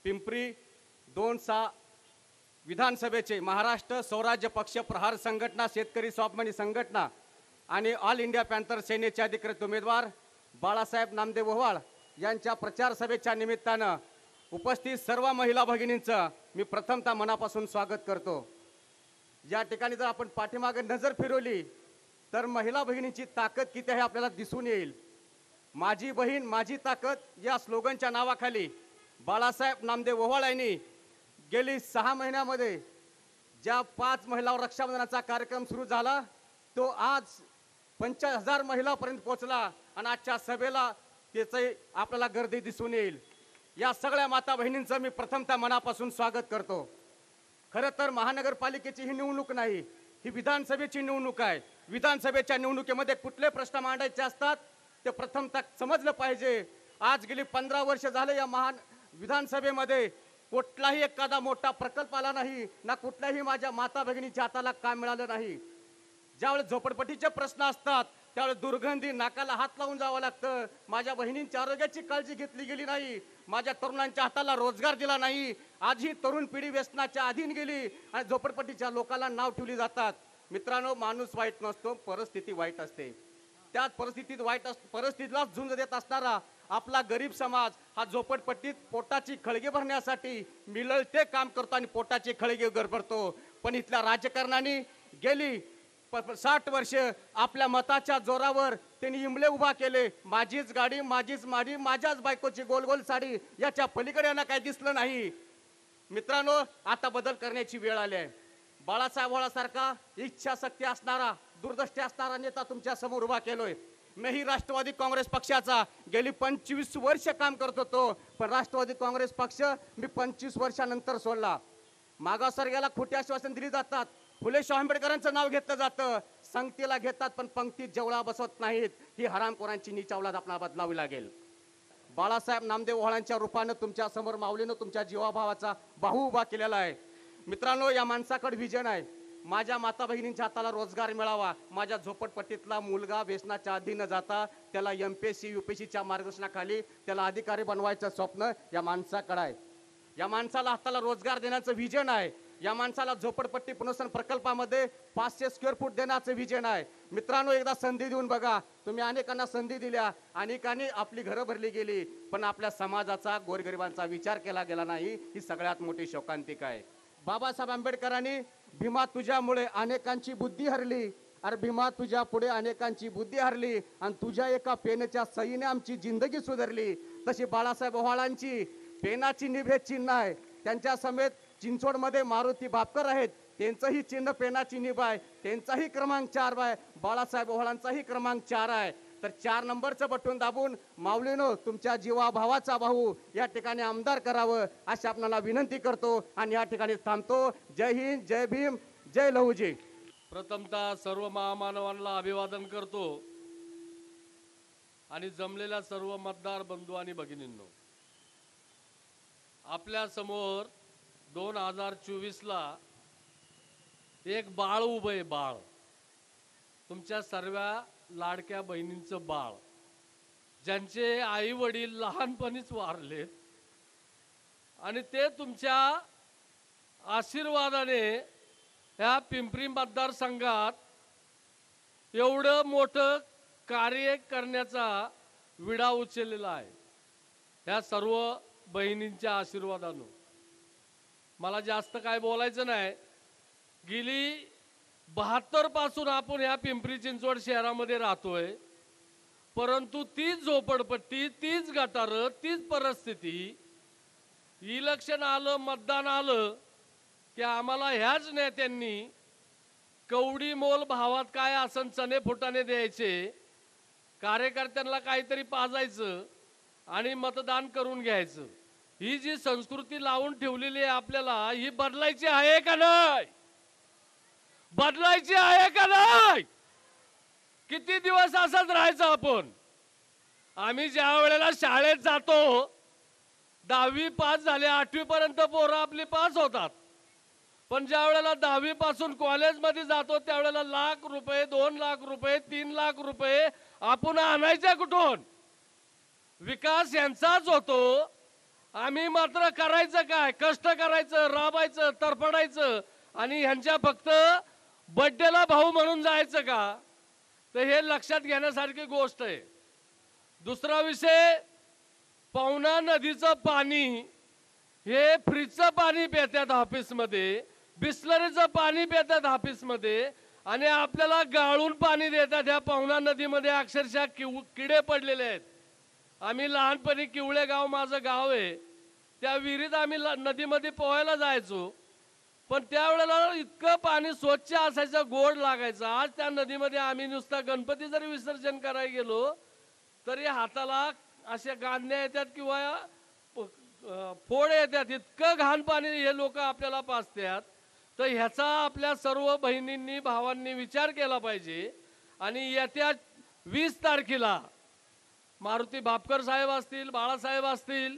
पिंपरी 2-6 विधानसभेचे महाराष्ट्र स्वराज्य पक्ष, प्रहार संघटना, शेतकरी स्वाभिमानी संघटना आणि ऑल इंडिया पॅन्थर सेनेचे अधिकृत उमेदवार बाळासाहेब नामदेव ओव्हाळ यांच्या प्रचार सभेच्या निमित्तानं उपस्थित सर्व महिला भगिनींचं मी प्रथमतः मनापासून स्वागत करतो। या ठिकाणी जर आपण पाठीमागे नजर फिरवली तर महिला भगिनींची ताकद किती आहे आपल्याला दिसून येईल। माझी बहीण माझी ताकद या स्लोगनच्या नावाखाली बाळासाहेब नामदेव ओव्हाळ यांनी गेली 6 महिन्यामध्ये ज्या 5 महिलांवर रक्षाबंधनाचा कार्यक्रम सुरू झाला तो आज 50,000 महिलांपर्यंत पोहोचला आणि आजच्या सभेला त्याचे आपल्याला गर्दी दिसून येईल। या सगळ्या माता बहिणींचं मी प्रथमतः मनापासून स्वागत करतो। खरं तर महानगरपालिकेची ही निवडणूक नाही, ही विधानसभेची निवडणूक आहे। विधानसभेच्या निवडणुकीमध्ये कुठले प्रश्न मांडायचे असतात ते प्रथमतः समजलं पाहिजे। आज गेली 15 वर्ष झाले या विधानसभेमध्ये कुठलाही एखादा मोठा प्रकल्प आला नाही ना कुठल्याही माझ्या माता भगिनीच्या हाताला काम मिळालं नाही। ज्यावेळेस झोपडपट्टीचे प्रश्न असतात त्यावेळेस दुर्गंधी नाकाला हात लावून जावं लागतं। माझ्या बहिणींच्या आरोग्याची काळजी घेतली गेली नाही, माझ्या तरुणांच्या हाताला रोजगार दिला नाही। आज ही तरुण पिढी व्यसनाच्या अधीन गेली आणि झोपडपट्टीच्या लोकांना नाव ठेवली जातात। मित्रांनो, माणूस वाईट नसतो, परिस्थिती वाईट असते। त्याच परिस्थितीलाच झुंज देत असणारा आपला गरीब समाज हा झोपडपट्टीत पोटाची खळगी भरण्यासाठी मिळेल ते काम करतो आणि पोटाची खळगी भरतो। पण इथल्या राजकारणाने गेली 60 वर्ष आपल्या मताच्या जोरावर त्यांनी इमले उभा केले। माझीच गाडी माझीच माडी, माझ्याच बायकोची गोल गोल साडी, याच्या पलीकडे यांना काही दिसलं नाही। मित्रांनो, आता बदल करण्याची वेळ आली आहे। बाळासाहेब ओव्हाळासारखा इच्छाशक्ती असणारा, दूरदृष्टी असणारा नेता तुमच्या समोर उभा केलोय। मीही राष्ट्रवादी काँग्रेस पक्षाचा गेली 25 वर्ष काम करत होतो, पण राष्ट्रवादी काँग्रेस पक्ष मी 25 वर्षानंतर सोडला। मागासवर्गीयाला खोटी आश्वासन दिली जातात, फुले शाहू आंबेडकरांचं नाव घेतलं जातं, संगतीला घेतात पण पंक्तीत जेवळा बसवत नाहीत। ही हरामखोरांची नीच औलाद आपल्याला बदलावी लागेल। बाळासाहेब नामदेव ओव्हाळांच्या रूपानं तुमच्या समोर माऊलीनं तुमच्या जीवाभावाचा बाहू उभा केलेला आहे। मित्रांनो, या माणसाकडे विजन आहे। माझ्या माता भगिनींच्या हाताला रोजगार मिळावा, माझ्या झोपडपट्टीतला मुलगा व्यसनाच्या अधीन न जाता त्याला MPSC UPSCच्या मार्गदर्शनाखाली त्याला अधिकारी बनवायचं स्वप्न या माणसाकडे आहे। या माणसाला हाताला रोजगार देण्याचं विजन आहे। या माणसाला झोपडपट्टी पुनर्वसन प्रकल्पामध्ये 500 स्क्वेअर फूट देण्याचं विजन आहे। मित्रांनो, एकदा संधी देऊन बघा। तुम्ही अनेकांना संधी दिल्या, अनेकांनी आपली घरं भरली गेली, पण आपल्या समाजाचा गोरगरिबांचा विचार केला गेला नाही। ही सगळ्यात मोठी शोकांतिका आहे। बाबासाहेब आंबेडकरांनी भीमा तुझ्यामुळे अनेकांची बुद्धी हरली, अरे भीमा तुझ्या पुढे अनेकांची बुद्धी हरली आणि तुझ्या एका पेनच्या सहीने आमची जिंदगी सुधारली। तशी बाळासाहेब ओव्हाळांची पेनाची निभ हे चिन्ह आहे। त्यांच्या समेत चिंचवडमध्ये मारुती बापकर आहेत, त्यांचंही चिन्ह पेनाची निभ आहे, त्यांचाही क्रमांक 4 आहे। बाळासाहेब ओव्हाळांचाही क्रमांक 4 आहे। तर 4 नंबरचं बटन दाबून माऊलीनो तुमच्या जीवाभावाचा भाऊ या ठिकाणी आमदार करावं अशी आपल्याला विनंती करतो आणि या ठिकाणी थांबतो। जय हिंद, जय भीम, जय लहुजी। प्रथमतः सर्व महामानवांना अभिवादन करतो आणि जमलेल्या सर्व मतदार बंधू आणि भगिनींनो, आपल्या समोर 2024 ला एक बाळ उभं आहे। बाळ, तुमच्या सर्व लाडक्या बहिणींचं बाळ, ज्यांचे आई वडील लहानपणीच वारलेत आणि ते तुमच्या आशीर्वादाने ह्या पिंपरी मतदारसंघात एवढं मोठं कार्य करण्याचा विडा उचललेला आहे। ह्या सर्व बहिणींच्या आशीर्वादानं मला जास्त काय बोलायचं नाही। गेली 72 पासून आपण ह्या पिंपरी चिंचवड शहरामध्ये राहतोय, परंतु तीच झोपडपट्टी, तीच गटारं, तीच परिस्थिती। इलेक्शन आलं, मतदान आलं की आम्हाला ह्याच नेत्यांनी कवडी मोल भावात काय आसन चणे फुटाणे द्यायचे, कार्यकर्त्यांना काहीतरी पाजायचं आणि मतदान करून घ्यायचं। ही जी संस्कृती लावून ठेवलेली आहे आपल्याला, ही बदलायची आहे का नाही? बदलायची आहे का नाही? किती दिवस असंच राहायचं आपण? आम्ही ज्या वेळेला शाळेत जातो, 10वी पास झाले, 8वी पर्यंत पोरं आपली पास होतात, पण ज्या वेळेला 10वी पासून कॉलेजमध्ये जातो त्यावेळेला लाख रुपये, 2 लाख रुपये, 3 लाख रुपये आपण आणायचे कुठून? विकास यांचाच होतो आम्ही मात्र करायचं काय, कष्ट करायचं, राबायचं, तरफडायचं आणि ह्यांच्या फक्त बड्डेला भाऊ म्हणून जायचं का? तर हे लक्षात घेण्यासारखी गोष्ट आहे. दुसरा विषय, पवना नदीचं पाणी हे फ्रीजचं पाणी पितात ऑफिसमध्ये, बिस्लरीचं पाणी पितात ऑफिसमध्ये आणि आपल्याला गाळून पाणी देतात. ह्या पवना नदीमध्ये अक्षरशः किडे पडलेले आहेत. आम्ही लहानपणी किवळे गाव माझं गाव आहे, त्या विहिरीत आम्ही नदीमध्ये पोहायला जायचो, पण त्यावेळेला इतकं पाणी स्वच्छ असायचं, गोड लागायचं. आज त्या नदीमध्ये आम्ही नुसता गणपती जरी विसर्जन करायला गेलो तरी हाताला असे गांधण्या येतात किंवा फोड येतात, इतकं घाण पाणी हे लोक आपल्याला पाजतात. तर ह्याचा आपल्या सर्व बहिणींनी भावांनी विचार केला पाहिजे. आणि येत्या 20 तारखेला मारुती भापकर साहेब असतील, बाळासाहेब असतील,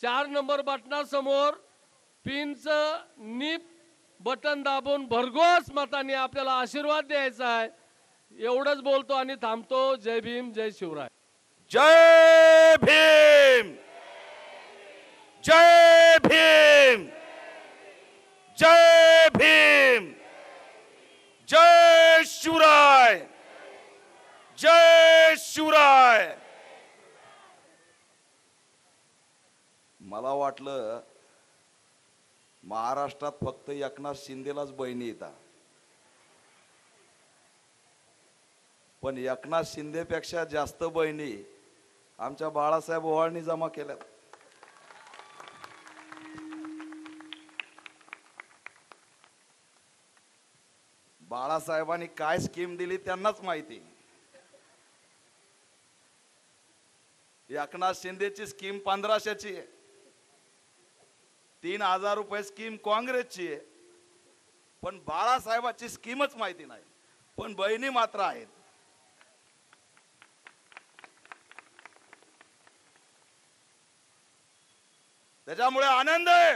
4 नंबर बटनासमोर पिनचं नीप बटन दाबून भरघोस मतांनी आपल्याला आशीर्वाद द्यायचा आहे. एवढंच बोलतो आणि थांबतो. जय भीम, जय शिवराय. जय भीम, जय भीम, जय भीम, जय शिवराय, जय शिवराय. मला वाटलं महाराष्ट्रात फक्त एकनाथ शिंदेलाच बहिणी येतात, पण एकनाथ शिंदेपेक्षा जास्त बहिणी आमच्या बाळासाहेब ओवाळणी जमा केल्यात. बाळासाहेबांनी काय स्कीम दिली त्यांनाच माहिती. एकनाथ शिंदेची स्कीम 1500ची आहे, 3000 रुपये स्कीम काँग्रेसची आहे, पण बाळासाहेबाची स्कीमच माहिती नाही, पण बहिणी मात्र आहेत. त्याच्यामुळे आनंद आहे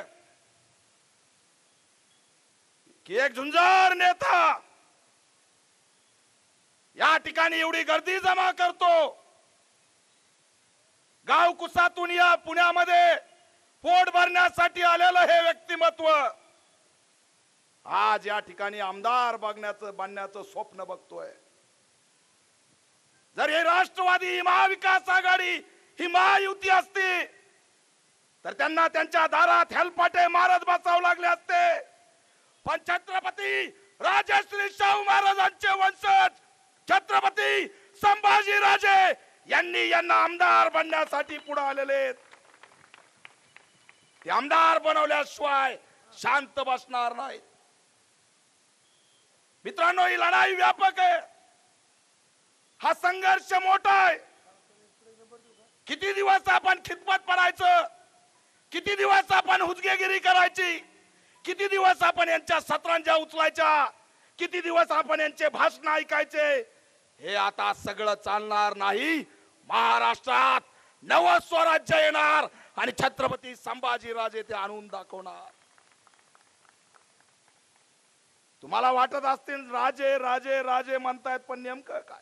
की एक झुंजार नेता या ठिकाणी एवढी गर्दी जमा करतो. गाव कुसातून या पुण्यामध्ये पोट भरण्यासाठी आलेलं हे व्यक्तिमत्व आज या ठिकाणी आमदार बनण्याचं स्वप्न बघतोय. जर हे राष्ट्रवादी, ही महाविकास आघाडी, ही महायुती असती तर त्यांना त्यांच्या दारात हेलपाटे मारत बसावं लागले असते. पण छत्रपती राजश्री शाहू महाराजांचे वंशज छत्रपती संभाजी राजे यांना आमदार बनण्यासाठी पुढे आलेले. ते आमदार बनवल्याशिवाय शांत बसणार नाही. मित्रांनो, ही लढाई व्यापक आहे, हा संघर्ष मोठा आहे. किती दिवस आपण खितपत पडायचं, किती दिवस आपण हुजगेगिरी करायची, किती दिवस आपण यांच्या सतरंजा उचलायच्या, किती दिवस आपण यांचे भाषण ऐकायचे. हे आता सगळं चालणार नाही. महाराष्ट्रात नवं स्वराज्य येणार आणि छत्रपती संभाजी राजे ते आणून दाखवणार. तुम्हाला वाटत असतील राजे राजे राजे म्हणतायत, पण नेमकं काय?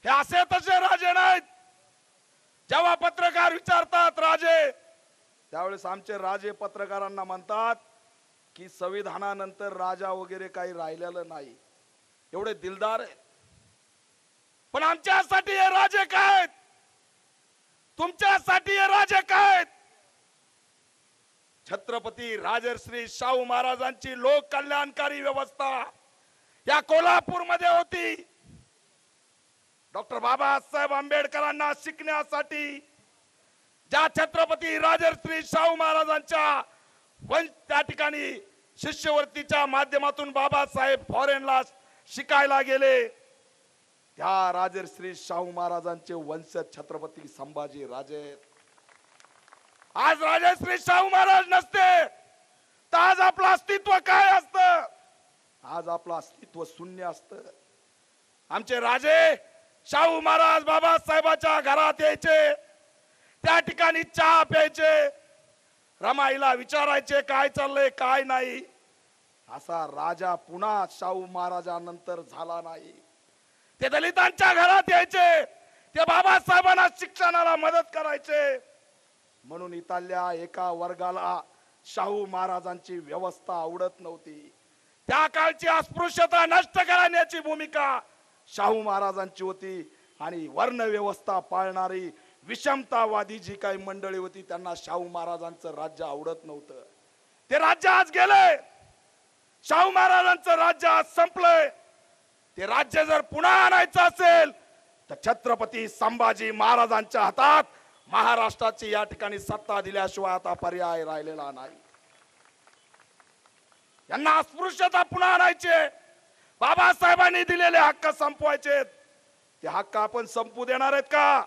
हे असे तसे राजे नाहीत. जेव्हा पत्रकार विचारतात राजे, त्यावेळेस आमचे राजे पत्रकारांना म्हणतात की संविधानानंतर राजा वगैरे काही राहिलेलं नाही. एवढे दिलदार आहेत. पण आमच्यासाठी हे राजे काय, तुमच्यासाठी हे राजे काय? छत्रपती राजश्री शाहू महाराजांची लोक कल्याणकारी व्यवस्था या कोल्हापूरमध्ये होती. डॉक्टर बाबासाहेब आंबेडकरांना शिकण्यासाठी ज्या छत्रपती राजश्री शाहू महाराजांच्या त्या ठिकाणी शिष्यवृत्तीच्या माध्यमातून बाबासाहेब फॉरेनला शिकायला गेले, त्या राजश्री शाहू महाराजांचे वंशज छत्रपती संभाजी राजे. आज राजश्री शाहू महाराज नसते तर आज आपलं अस्तित्व काय असतं? आज आपलं अस्तित्व शून्य असतं. आमचे राजे शाहू महाराज बाबासाहेबाच्या घरात यायचे, त्या ठिकाणी चहा प्यायचे, रमाईला विचारायचे काय चाललंय काय नाही. असा राजा पुन्हा शाहू महाराजांनंतर झाला नाही. ते दलितांच्या घरात यायचे, ते बाबासाहेबांना शिक्षणाला मदत करायचे. म्हणून इथल्या एका वर्गाला शाहू महाराजांची व्यवस्था आवडत नव्हती. त्या काळची अस्पृश्यता नष्ट करण्याची भूमिका शाहू महाराजांची होती आणि वर्ण व्यवस्था पाळणारी विषमतावादी जी काही मंडळी होती त्यांना शाहू महाराजांचं राज्य आवडत नव्हतं. ते राज्य आज गेलंय. शाहू महाराजांचं राज्य आज संपलंय. ते राज्य जर पुन्हा आणायचं असेल तर छत्रपती संभाजी महाराजांच्या हातात महाराष्ट्राची या ठिकाणी सत्ता दिल्याशिवाय आता पर्याय राहिलेला नाही. यांना अस्पृश्यता पुन्हा आणायचे, बाबासाहेबांनी दिलेले हक्क संपवायचे. ते हक्क आपण संपू देणार आहेत का?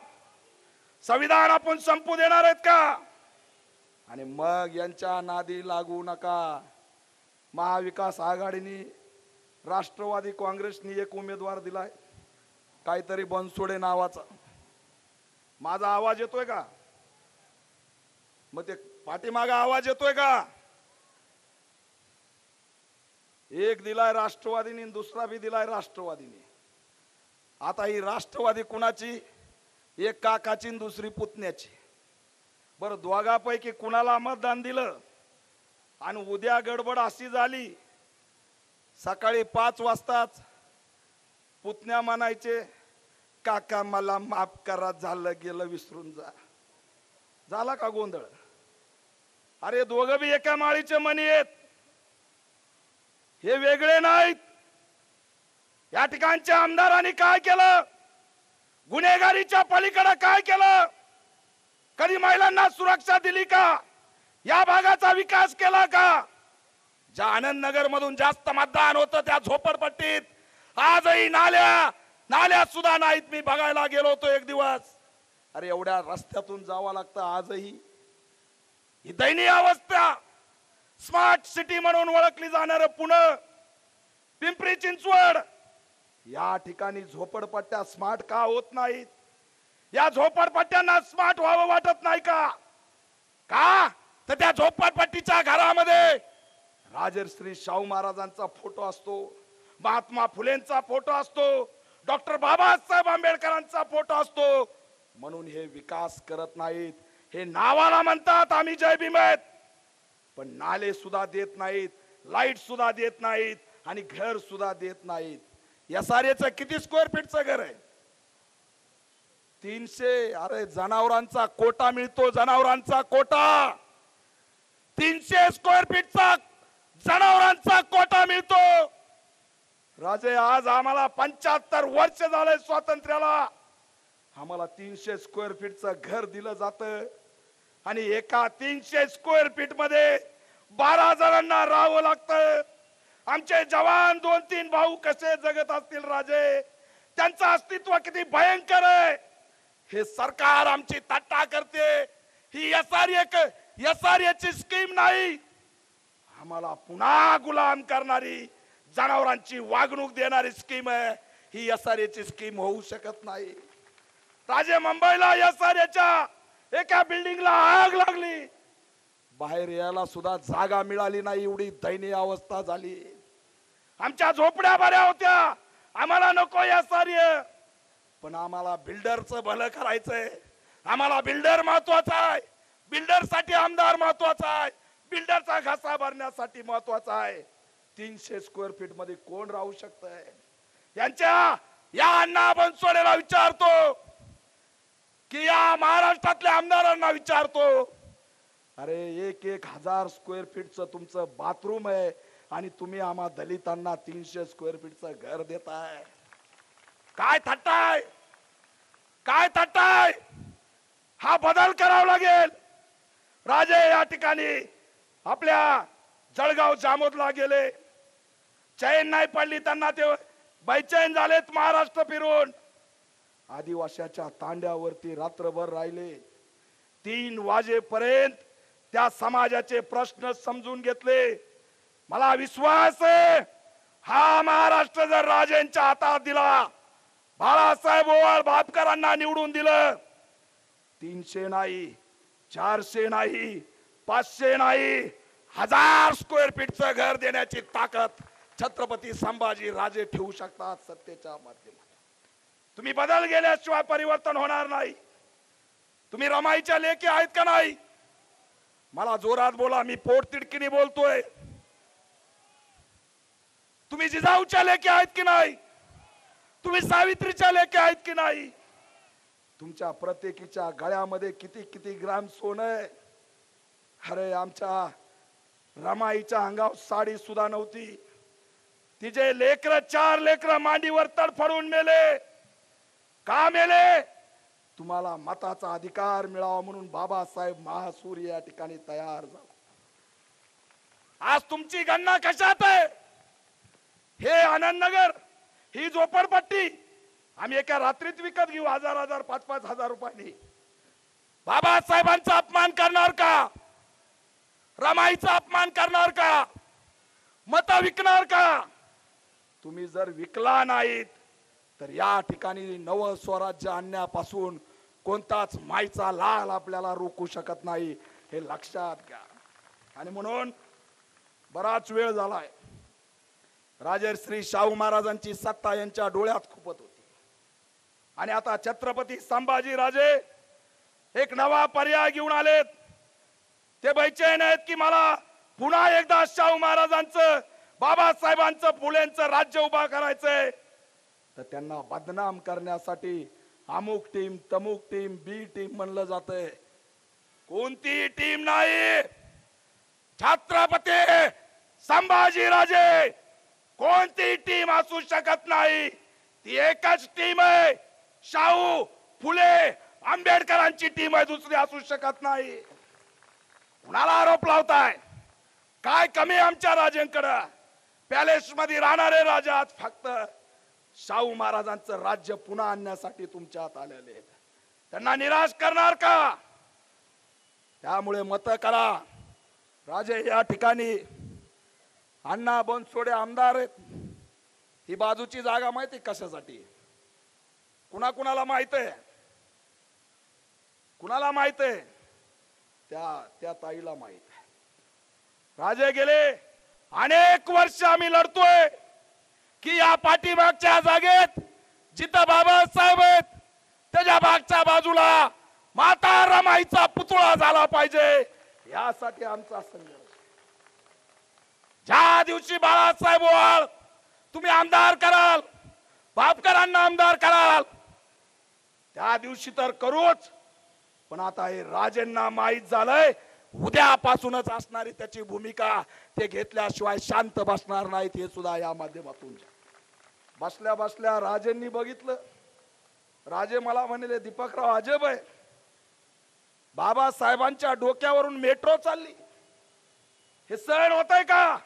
संविधान आपण संपू देणार आहेत का? आणि मग यांच्या नादी लागू नका. महाविकास आघाडीने राष्ट्रवादी काँग्रेसनी एक उमेदवार दिलाय, काहीतरी बनसोडे नावाचा. माझा आवाज येतोय का? मग ते पाठीमागा आवाज येतोय का? एक दिलाय राष्ट्रवादीने, दुसरा बी दिलाय राष्ट्रवादीने. आता ही राष्ट्रवादी कुणाची? एक काकाची आणि दुसरी पुतण्याची. बरं, दोघापैकी कुणाला मतदान दिलं? आणि उद्या गडबड अशी झाली, सकाळी 5 वाजताच पुतण्या म्हणायचे, काका मला माफ करा, झालं गेलं विसरून जा. झाला का गोंधळ? अरे दोघं बी एका माळीचे मणी आहेत, हे वेगळे नाहीत. या ठिकाणच्या आमदारांनी काय केलं? गुन्हेगारीच्या पलीकडे काय केलं? कधी महिलांना सुरक्षा दिली का? या भागाचा विकास केला का? ज्या आनंद नगर मधून जास्त मतदान होतं त्या झोपडपट्टीत आजही नाल्या सुद्धा नाहीत. मी बघायला गेलो होतो एक दिवस. अरे एवढ्या रस्त्यातून जावं लागतं आजही. ही दयनीय अवस्था. स्मार्ट सिटी म्हणून ओळखली जाणार पुणे, पिंपरी चिंचवड या ठिकाणी झोपडपट्ट्या स्मार्ट का होत नाहीत? या झोपडपट्ट्यांना स्मार्ट व्हावं वाटत नाही का? का तर त्या झोपडपट्टीच्या घरामध्ये राजर्षी शाहू महाराजांचा फोटो असतो, महात्मा फुलेंचा फोटो असतो, डॉक्टर बाबासाहेब आंबेडकरांचा फोटो असतो. म्हणून हे विकास करत नाहीत. हे नावाला म्हणतात आम्ही जय भीम आहेत, पण नाले सुद्धा देत नाहीत, लाईट सुद्धा देत नाहीत आणि घर सुद्धा देत नाहीत. या सारेचं किती स्क्वेअर फीटचं घर आहे? 300. अरे जनावरांचा कोटा मिळतो, जनावरांचा कोटा 300 स्क्वेअर फीटचा जनावरांचा कोटा मिळतो. राजे आज आम्हाला 75 वर्ष झाले स्वातंत्र्याला, आम्हाला 300 स्क्वेअर फीटचं घर दिलं जातं आणि एका 300 स्क्वेअर फीट मध्ये 12 जणांना राहावं लागतं. आमचे जवान 2-3 भाऊ कसे जगत असतील राजे? त्यांचं अस्तित्व किती भयंकर आहे हे सरकार आमची थट्टा करते. ही एसआरएची स्कीम नाही, आम्हाला पुन्हा गुलाम करणारी, जनावरांची वागणूक देणारी स्कीम आहे. ही एसआरएची स्कीम होऊ शकत नाही. राजे मुंबईला एसआरएच्या एका बिल्डिंगला आग लागली, बाहेर यायला सुद्धा जागा मिळाली नाही, एवढी दयनीय अवस्था झाली. आमच्या झोपड्या बऱ्या होत्या, आम्हाला नको एसआरए, पण आम्हाला बिल्डरचं भलं करायचंय. आम्हाला बिल्डर महत्वाचा आहे, बिल्डरसाठी आमदार महत्वाचा आहे, बिल्डरचा घासा भरण्यासाठी महत्वाचा आहे. 300 स्क्वेअर फीट मध्ये कोण राहू शकतंय? या अण्णा बनसोडेला विचारतो की या महाराष्ट्रातल्या आमदारांना विचारतो, अरे 1,000 स्क्वेअर फीटचं तुमचं बाथरूम आहे आणि तुम्ही आम्हा दलितांना 300 स्क्वेअर फीटचं घर देताय. काय थट्टाय? काय थट्टाय? हा बदल करावा लागेल. राजे या ठिकाणी आपल्या जळगाव जामोदला गेले, चैन नाही पडली त्यांना, ते बैचैन झालेत महाराष्ट्र फिरून. आदिवाशाच्या तांड्यावरती रात्रभर राहिले, 3 वाजेपर्यंत त्या समाजाचे प्रश्न समजून घेतले. मला विश्वास आहे हा महाराष्ट्र जर राजेंच्या हातात दिला, बाळासाहेब ओवाळ भापकरांना निवडून दिलं, 300 नाही, 400 नाही, 500 नाही, 1000 स्क्वेअर फीटचं घर देण्याची ताकद छत्रपती संभाजी राजे ठेवू शकतात सत्तेच्या माध्यमातून. तुम्ही बदल गेल्याशिवाय परिवर्तन होणार नाही. तुम्ही रमाईच्या लेकी आहेत का नाही? मला जोरात बोला, मी पोट तिडकीने बोलतोय. तुम्ही जिजाऊच्या लेकी आहेत की नाही? तुम्ही सावित्रीच्या लेकी आहेत की नाही? तुमच्या प्रत्येकीच्या गळ्यामध्ये किती किती ग्राम सोनं आहे. अरे आमच्या रमाईच्या अंगावर साडी सुद्धा नव्हती. तिचे लेकर, 4 लेकर मांडीवर तडफडून मेले. का मेले? तुम्हाला मताचा अधिकार मिळावा म्हणून बाबासाहेब महासूर या ठिकाणी तयार झाला. आज तुमची गणना कशात आहे? हे आनंदनगर, ही झोपडपट्टी आम्ही एका रात्रीत विकत घेऊ 1000 5,000 रुपयांनी. बाबासाहेबांचा अपमान करणार का? रमाईचा अपमान करणार का? मत विकणार का? तुम्ही जर विकला नाहीत तर या ठिकाणी नव स्वराज्य आणण्यापासून कोणताच माईचा लाल आपल्याला रोखू शकत नाही, हे लक्षात घ्या. आणि म्हणून बराच वेळ झालाय. राजर्षी शाहू महाराजांची सत्ता यांच्या डोळ्यात खुपत होती आणि आता छत्रपती संभाजी राजे एक नवा पर्याय घेऊन आलेत. ते बैचैन आहेत की मला पुन्हा एकदा शाहू महाराजांचं, बाबासाहेबांचं, फुलेंचं राज्य उभा करायचंय. तर त्यांना बदनाम करण्यासाठी अमुक टीम, तमुक टीम, बी टीम म्हणलं जातंय. कोणती टीम नाही. छत्रपती संभाजीराजे कोणती टीम असू शकत नाही. ती एकच टीम आहे. शाहू, फुले, आंबेडकरांची टीम आहे, दुसरी असू शकत नाही. कुणाला आरोप लावताय? काय कमी आमच्या राजांकडे? पॅलेस मध्ये राहणारे राजा फक्त शाहू महाराजांचं राज्य पुन्हा आणण्यासाठी तुमच्यात आलेले आहेत. त्यांना निराश करणार का? त्यामुळे मत करा. राजे या ठिकाणी अण्णा बनसोडे आमदार आहेत. ही बाजूची जागा माहिती कशासाठी? कुणाला माहित आहे? कुणाला माहित आहे? त्या ताईला माहित आहे. राजे गेले अनेक वर्ष आम्ही लढतोय की या पाठीमागच्या जागेत जिथं बाबासाहेब आहेत त्याच्या मागच्या बाजूला माता रमाईचा पुतळा झाला पाहिजे. यासाठी आमचा संघर्ष. ज्या दिवशी बाळासाहेब ओवाळ तुम्ही आमदार कराल, बापकरांना आमदार कराल, त्या दिवशी तर करूच. पण आता हे राजेंना माहित झालंय उद्यापासूनच असणारी त्याची भूमिका ते घेतल्याशिवाय शांत बसणार नाहीत. हे सुद्धा या माध्यमातून बसल्या बसल्या राजेंनी बघितलं. राजे मला म्हणले, दीपकराव अजब आहे, बाबासाहेबांच्या डोक्यावरून मेट्रो चालली, हे सहन होतंय का?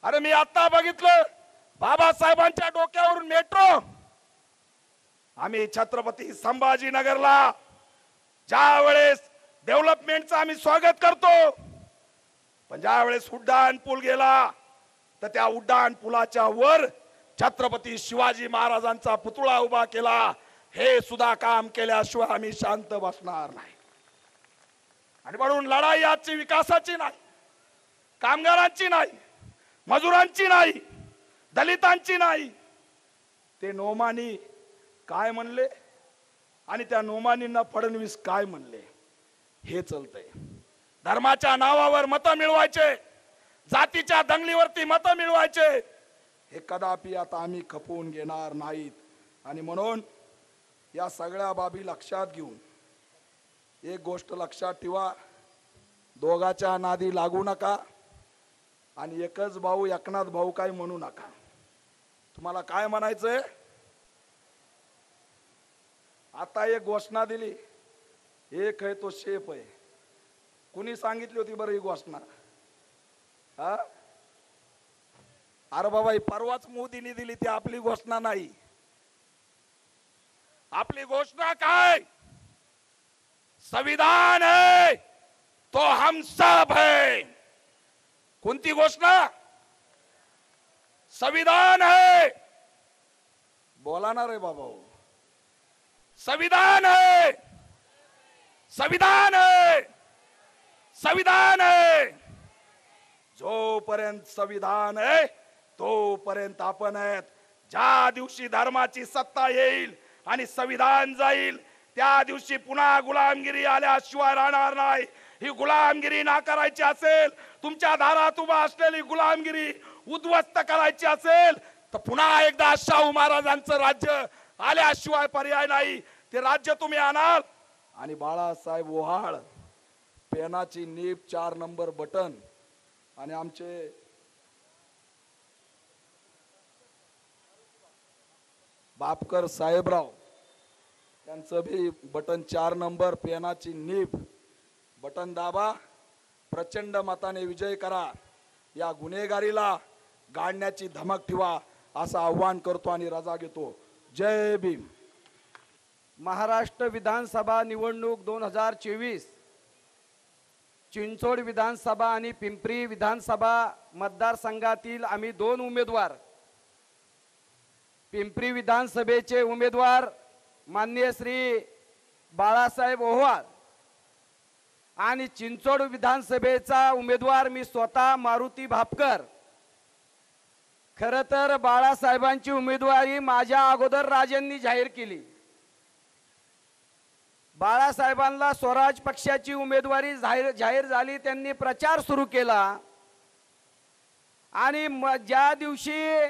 अरे मी आता बघितलं बाबासाहेबांच्या डोक्यावरून मेट्रो. आम्ही छत्रपती संभाजीनगरला ज्या वेळेस डेव्हलपमेंटचं आम्ही स्वागत करतो, पण ज्या वेळेस उड्डाण पूल गेला तर त्या उड्डाण पुलाच्या वर छत्रपती शिवाजी महाराजांचा पुतळा उभा केला. हे सुद्धा काम केल्याशिवाय आम्ही शांत बसणार नाही. आणि म्हणून लढाई आजची विकासाची नाही, कामगारांची नाही, मजुरांची नाही, दलितांची नाही. ते नोमानी काय म्हणले आणि त्या नोमानींना फडणवीस काय म्हणले हे चलतंय. धर्माच्या नावावर मतं मिळवायचे, जातीच्या दंगलीवरती मतं मिळवायचे, हे कदापि आता आम्ही खपवून घेणार नाहीत. आणि म्हणून या सगळ्या बाबी लक्षात घेऊन एक गोष्ट लक्षात ठेवा, दोघाच्या नादी लागू नका आणि एकच भाऊ एकनाथ भाऊ काय म्हणू नका. तुम्हाला काय म्हणायचंय? आता एक घोषणा दिली, एक आहे तो शेप आहे. कुणी सांगितली होती बरं ही घोषणा? हा, अरे बाबा, परवाच मोदींनी दिली, ती आपली घोषणा नाही. आपली घोषणा काय? संविधान है तो हम सब है. कोणती घोषणा? संविधान है. बोला ना रे बाबा. संविधान है, संविधान है, संविधान है. जोपर्यंत संविधान आहे तोपर्यंत आपण आहेत. ज्या दिवशी धर्माची सत्ता येईल आणि संविधान जाईल त्या दिवशी पुन्हा गुलामगिरी आल्याशिवाय राहणार नाही. ही गुलामगिरी नाकारायची असेल, तुमच्या दारात उभा असलेली गुलामगिरी उद्ध्वस्त करायची असेल, तर पुन्हा एकदा शाहू महाराजांचं राज्य आल्याशिवाय पर्याय नाही. ते राज्य तुम्ही आणाल. आणि बाळासाहेब ओहाळ, पेनाची नीब 4 नंबर बटन, आणि आमचे बापकर साहेबराव त्यांचं भी बटन 4 नंबर, पेनाची नीब बटन दाबा, प्रचंड मताने विजय करा. या गुन्हेगारीला गाडण्याची धमक ठेवा असं आव्हान करतो आणि रजा घेतो. जय भीम. महाराष्ट्र विधानसभा निवडणूक 2024 चिंचोड विधानसभा आणि पिंपरी विधानसभा मतदारसंघातील आम्ही 2 उमेदवार, पिंपरी विधानसभेचे उमेदवार माननीय श्री बाळासाहेब ओव्हाळ आणि चिंचोड विधानसभेचा उमेदवार मी स्वतः मारुती भापकर. खरं तर बाळासाहेबांची उमेदवारी माझ्या अगोदर राजांनी जाहीर केली. बाळासाहेबांना स्वराज पक्षाची उमेदवारी जाहीर झाली, त्यांनी प्रचार सुरू केला आणि ज्या दिवशी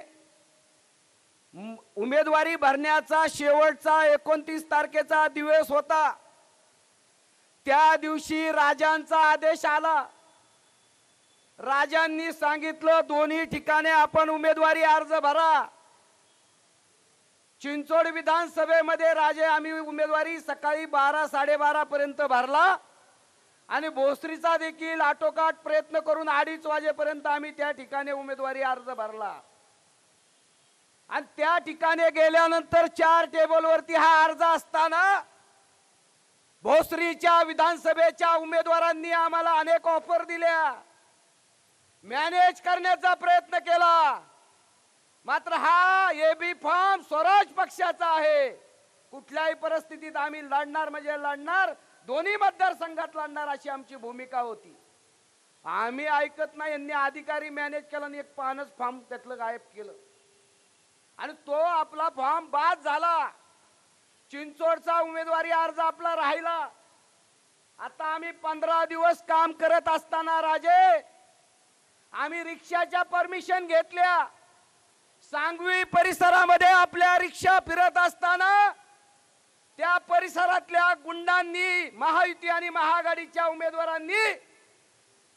उमेदवारी भरण्याचा शेवटचा 29 तारखेचा दिवस होता, त्या दिवशी राजांचा आदेश आला. राजांनी सांगितलं दोन्ही ठिकाणी आपण उमेदवारी अर्ज भरा. चिंचोड विधानसभेमध्ये राजे आम्ही उमेदवारी सकाळी 12-12:30 पर्यंत भरला आणि भोसरीचा देखील आटोकाट प्रयत्न करून 2:30 वाजेपर्यंत आम्ही त्या ठिकाणी उमेदवारी अर्ज भरला. आणि त्या ठिकाणी गेल्यानंतर 4 टेबलवरती हा अर्ज असताना भोसरीच्या विधानसभेच्या उमेदवारांनी आम्हाला अनेक ऑफर दिल्या, मॅनेज करण्याचा प्रयत्न केला. मात्र हा एबी फॉर्म स्वराज पक्षाचा आहे. कुठल्याही परिस्थितीत आम्ही लढणार म्हणजे लढणार, दोन्ही मतदारसंघात लढणार अशी आमची भूमिका होती. आम्ही ऐकत नाही, यांनी अधिकारी मॅनेज केला आणि एक पानच फॉर्म त्यातलं गायब केलं आणि तो आपला फॉर्म बाद झाला. चिंचोडचा उमेदवारी अर्ज आपला राहिला. आता आम्ही 15 दिवस काम करत असताना राजे आम्ही रिक्षाच्या परमिशन घेतल्या. सांगवी परिसरामध्ये आपल्या रिक्षा फिरत असताना त्या परिसरातल्या गुंडांनी, महायुती आणि महाआघाडीच्या उमेदवारांनी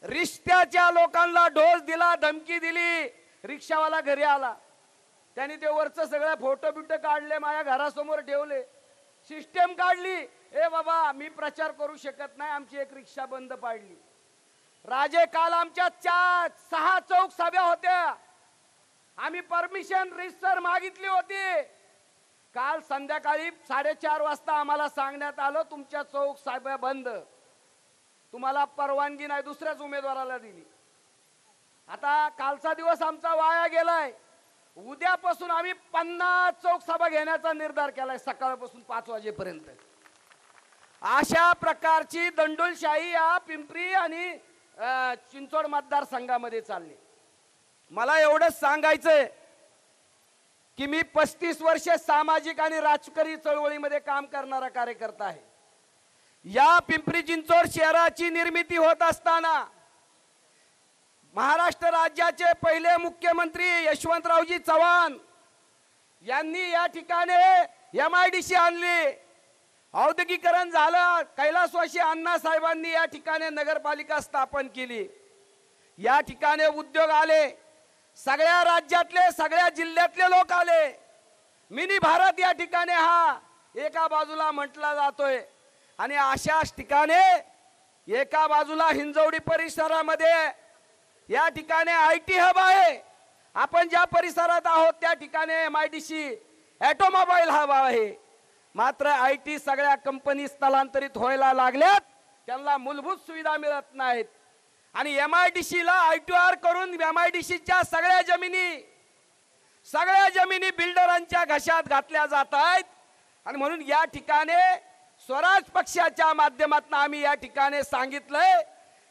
रिश्त्याच्या लोकांना डोस दिला, धमकी दिली. रिक्षावाला घरी आला, त्यांनी ते वरचं सगळं फोटो बिटो काढले, माझ्या घरासमोर ठेवले, सिस्टम काढली. ए बाबा मी प्रचार करू शकत नाही, आमची एक रिक्षा बंद पाडली. राजे काल आमच्या 6 चौक सभा होत्या, आम्ही परमिशन रिसर मागितली होती. काल संध्याकाळी 4:30 वाजता आम्हाला सांगण्यात आलं तुमच्या चौक सभा बंद, तुम्हाला परवानगी नाही, दुसऱ्याच उमेदवाराला दिली. आता कालचा दिवस आमचा वाया गेलाय. उद्यापासून आम्ही 50 चौक सभा घेण्याचा निर्धार केलाय, सकाळपासून 5 वाजेपर्यंत. अशा प्रकारची दंडुलशाही या पिंपरी आणि चिंचोड मतदारसंघामध्ये चालली. मला एवढंच सांगायचंय की मी 35 वर्ष सामाजिक आणि राजकीय चळवळीमध्ये काम करणारा कार्यकर्ता आहे. या पिंपरी चिंचोड शहराची निर्मिती होत असताना महाराष्ट्र राज्याचे पहिले मुख्यमंत्री यशवंतरावजी चव्हाण यांनी या ठिकाणी MIDC आणली. औद्योगिकरण झालं. कैलासवासी अण्णासाहेबांनी या ठिकाणी नगरपालिका स्थापन केली. या ठिकाणी उद्योग आले, सगळ्या राज्यातले सगळ्या जिल्ह्यातले लोक आले. मिनी भारत या ठिकाणी हा एका बाजूला म्हटला जातोय. आणि अशाच ठिकाणी एका बाजूला हिंजवडी परिसरामध्ये या ठिकाणी IT हब आहे. आपण ज्या परिसरात आहोत त्या ठिकाणी MIDC ऑटोमोबाईल हब आहे. मात्र IT सगळ्या कंपनी स्थलांतरित व्हायला लागल्यात, त्यांना मूलभूत सुविधा मिळत नाहीत. आणि MIDC ला ITR करून MIDCच्या सगळ्या जमिनी बिल्डरांच्या घशात घातल्या जात आहेत. आणि म्हणून या ठिकाणी स्वराज पक्षाच्या माध्यमातून आम्ही या ठिकाणी सांगितलंय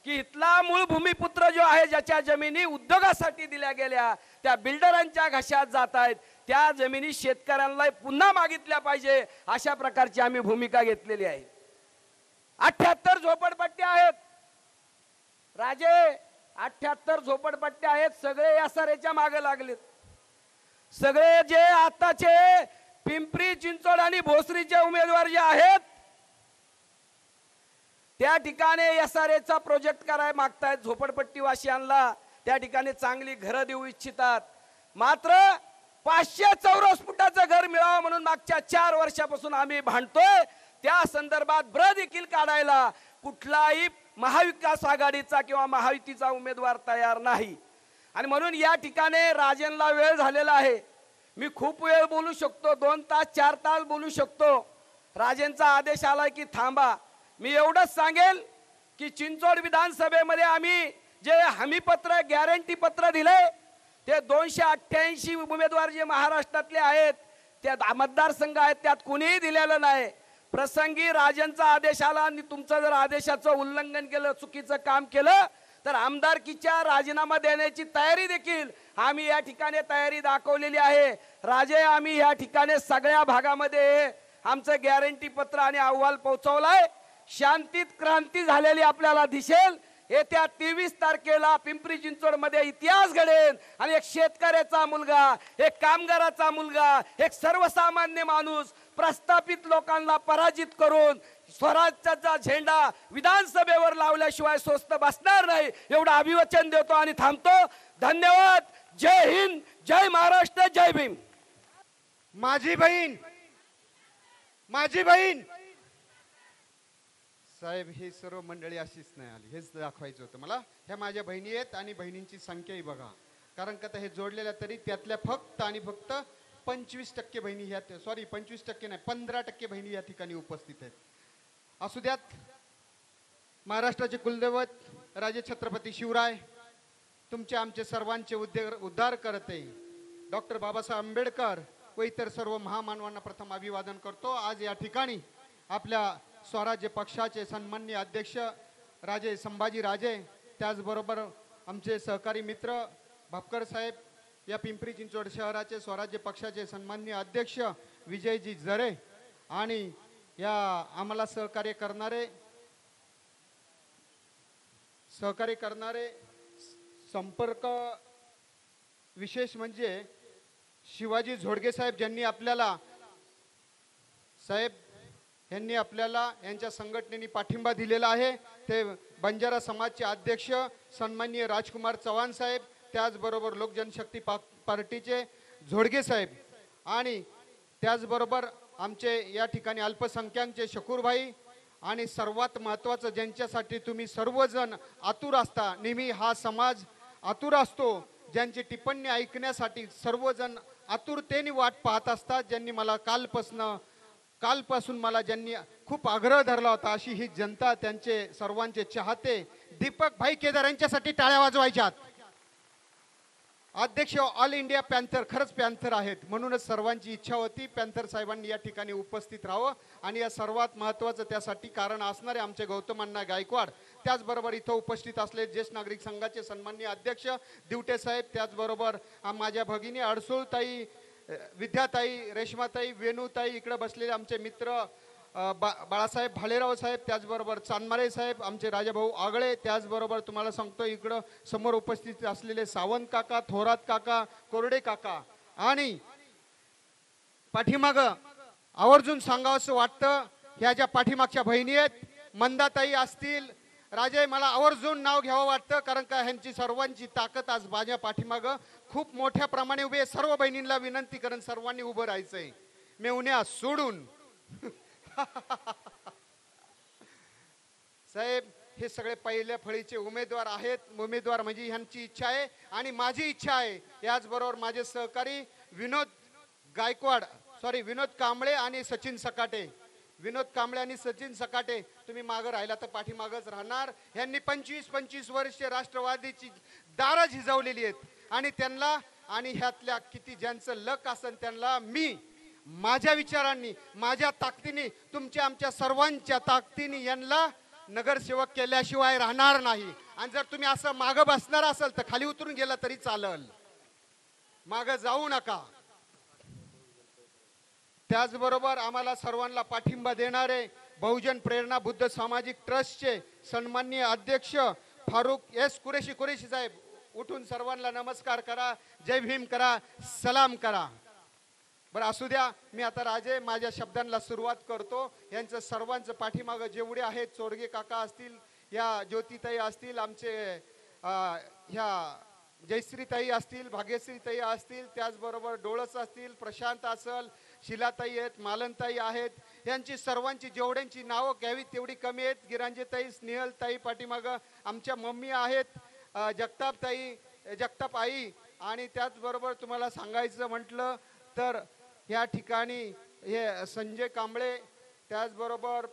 की इथला मूळ भूमिपुत्र जो आहे, ज्याच्या जमिनी उद्योगासाठी दिल्या गेल्या त्या बिल्डरांच्या घशात जात आहेत, त्या जमिनी शेतकऱ्यांना पुन्हा मागितल्या पाहिजे, अशा प्रकारची आम्ही भूमिका घेतलेली आहे. 78 झोपडपट्ट्या आहेत. राजे 78 झोपडपट्ट्या आहेत, सगळे या सारेच्या मागे लागलेत. सगळे जे आताचे पिंपरी चिंचवड आणि भोसरीचे उमेदवार जे आहेत त्या ठिकाणी एसआरएचा प्रोजेक्ट करायला मागतायत. झोपडपट्टीवासियांना त्या ठिकाणी चांगली घरं देऊ इच्छितात. मात्र 500 चौरस फुटाचं घर मिळावं म्हणून मागच्या 4 वर्षापासून आम्ही भांडतोय. त्या संदर्भात ब्र देखील काढायला कुठलाही महाविकास आघाडीचा किंवा महायुतीचा उमेदवार तयार नाही. आणि म्हणून या ठिकाणी राजेंना वेळ झालेला आहे. मी खूप वेळ बोलू शकतो, 2 तास 4 तास बोलू शकतो. राजेंचा आदेश आलाय की थांबा. मी एवढंच सांगेल की चिंचवड विधानसभेमध्ये आम्ही जे हमीपत्र गॅरंटी पत्र दिले ते 288 उमेदवार जे महाराष्ट्रातले आहेत त्या मतदारसंघ आहेत त्यात कुणीही दिलेलं नाही. प्रसंगी राजांचा आदेश आला आणि तुमचं जर आदेशाचं उल्लंघन केलं, चुकीचं काम केलं तर आमदारकीच्या राजीनामा देण्याची तयारी देखील आम्ही या ठिकाणी तयारी दाखवलेली आहे. राजे, आम्ही या ठिकाणी सगळ्या भागामध्ये आमचं गॅरंटी पत्र आणि अहवाल पोहोचवलाय. शांतीत क्रांती झालेली आपल्याला दिसेल. येत्या 23 तारखेला पिंपरी चिंचवड मध्ये इतिहास घडेल आणि एक शेतकऱ्याचा मुलगा, एक कामगाराचा मुलगा, एक सर्वसामान्य माणूस प्रस्थापित लोकांना पराजित करून स्वराज्याचा झेंडा विधानसभेवर लावल्याशिवाय स्वस्त बसणार नाही एवढं अभिवचन देतो आणि थांबतो. धन्यवाद. जय हिंद, जय महाराष्ट्र, जय भीम. माझी बहीण साहेब, ही सर्व मंडळी अशीच नाही आली, हेच दाखवायचं होतं मला. ह्या माझ्या बहिणी आहेत आणि बहिणींची संख्याही बघा. कारण का हे जोडलेल्या तरी त्यातल्या फक्त आणि फक्त 25% बहिणी ह्या, सॉरी 25% नाही 15% बहिणी या ठिकाणी उपस्थित आहेत. असू द्यात. महाराष्ट्राचे कुलदैवत राजे छत्रपती शिवराय, तुमचे आमचे सर्वांचे उद्धार करते डॉक्टर बाबासाहेब आंबेडकर व इतर सर्व महामानवांना प्रथम अभिवादन करतो. आज या ठिकाणी आपल्या स्वराज्य पक्षाचे सन्माननीय अध्यक्ष राजे संभाजी राजे, त्याचबरोबर आमचे सहकारी मित्र भापकर साहेब, या पिंपरी चिंचवड शहराचे स्वराज्य पक्षाचे सन्माननीय अध्यक्ष विजयजी जरे आणि या आम्हाला सहकार्य करणारे संपर्क विशेष म्हणजे शिवाजी झोडगे साहेब, ज्यांनी आपल्याला यांच्या संघटनेने पाठिंबा दिलेला आहे. ते बंजारा समाजचे अध्यक्ष सन्माननीय राजकुमार चव्हाण साहेब, त्याचबरोबर लोक जनशक्ती पार्टीचे झोडगे साहेब आणि त्याचबरोबर आमचे या ठिकाणी अल्पसंख्याकचे शकूरभाई आणि सर्वात महत्त्वाचं ज्यांच्यासाठी तुम्ही सर्वजण आतुर असता, नेहमी हा समाज आतुर असतो, ज्यांची टिप्पणी ऐकण्यासाठी सर्वजण आतुरतेने वाट पाहत असतात, ज्यांनी मला कालपासून मला ज्यांनी खूप आग्रह धरला होता, अशी ही जनता, त्यांचे सर्वांचे चाहते दीपक भाई केदार यांच्यासाठी टाळ्या वाजवायच्यात. अध्यक्ष ऑल इंडिया पॅन्थर, खरंच पॅन्थर आहेत, म्हणूनच सर्वांची इच्छा होती पॅन्थर साहेबांनी या ठिकाणी उपस्थित राहावं. आणि या सर्वात महत्त्वाचं त्यासाठी कारण असणारे आमचे गौतम अण्णा गायकवाड, त्याचबरोबर इथं उपस्थित असले ज्येष्ठ नागरिक संघाचे सन्माननीय अध्यक्ष दिवटे साहेब, त्याचबरोबर माझ्या भगिनी अडसूळताई, विद्याताई, रेश्माताई, वेणूताई, इकडे बसलेले आमचे मित्र बाळासाहेब भालेराव साहेब, त्याचबरोबर चांदमारे साहेब, आमचे राजाभाऊ आगळे, त्याचबरोबर तुम्हाला सांगतो इकडं समोर उपस्थित असलेले सावंत काका, थोरात काका, कोरडे काका आणि पाठीमागं आवर्जून सांगावंसं वाटतं ह्या ज्या पाठीमागच्या बहिणी आहेत, मंदाताई असतील, राजे, मला आवर्जून नाव घ्यावं वाटतं कारण का ह्यांची सर्वांची ताकद आज माझ्या पाठीमागं खूप मोठ्या प्रमाणे उभी आहे. सर्व बहिणींना विनंती करून सर्वांनी उभं राहायचंय, मेवण्या सोडून. साहेब, हे सगळे पहिल्या फळीचे उमेदवार आहेत. उमेदवार म्हणजे ह्यांची इच्छा आहे आणि माझी इच्छा आहे. याचबरोबर माझे सहकारी विनोद कांबळे आणि सचिन सकाटे. विनोद कांबळे आणि सचिन सकाटे, तुम्ही मागं राहिला तर पाठीमागच राहणार. यांनी 25 वर्षे राष्ट्रवादीची दारं झिजवलेली आहेत आणि त्यांना आणि ह्यातल्या किती ज्यांचं लक असेल त्यांना मी माझ्या विचारांनी, माझ्या ताकदीने, तुमच्या आमच्या सर्वांच्या ताकदीने यांना नगरसेवक केल्याशिवाय राहणार नाही. आणि जर तुम्ही असं मागं बसणार असाल तर खाली उतरून गेला तरी चालेल, मागं जाऊ नका. त्याचबरोबर आम्हाला सर्वांना पाठिंबा देणारे बहुजन प्रेरणा बुद्ध सामाजिक ट्रस्टचे सन्माननीय अध्यक्ष फारुक एस कुरेशी साहेब उठून सर्वांना नमस्कार करा, जय भीम करा, सलाम करा. बरं असू द्या, मी आता राजे माझ्या शब्दांना सुरुवात करतो. यांचं सर्वांचं पाठीमागं जेवढे आहेत, चोरगे काका असतील, या ज्योतिताई असतील, आमचे ह्या जयश्रीताई असतील, भाग्यश्रीताई असतील, त्याचबरोबर डोळस असतील, प्रशांत असल, शिलाताई आहेत, मालनताई आहेत, यांची सर्वांची जेवढ्यांची नावं घ्यावी तेवढी कमी आहेत. गिरांजेताई, स्नेहलताई, पाठीमागं आमच्या मम्मी आहेत, जगताप आई. आणि त्याचबरोबर तुम्हाला सांगायचं म्हटलं तर या ठिकाणी हे संजय कांबळे, त्याचबरोबर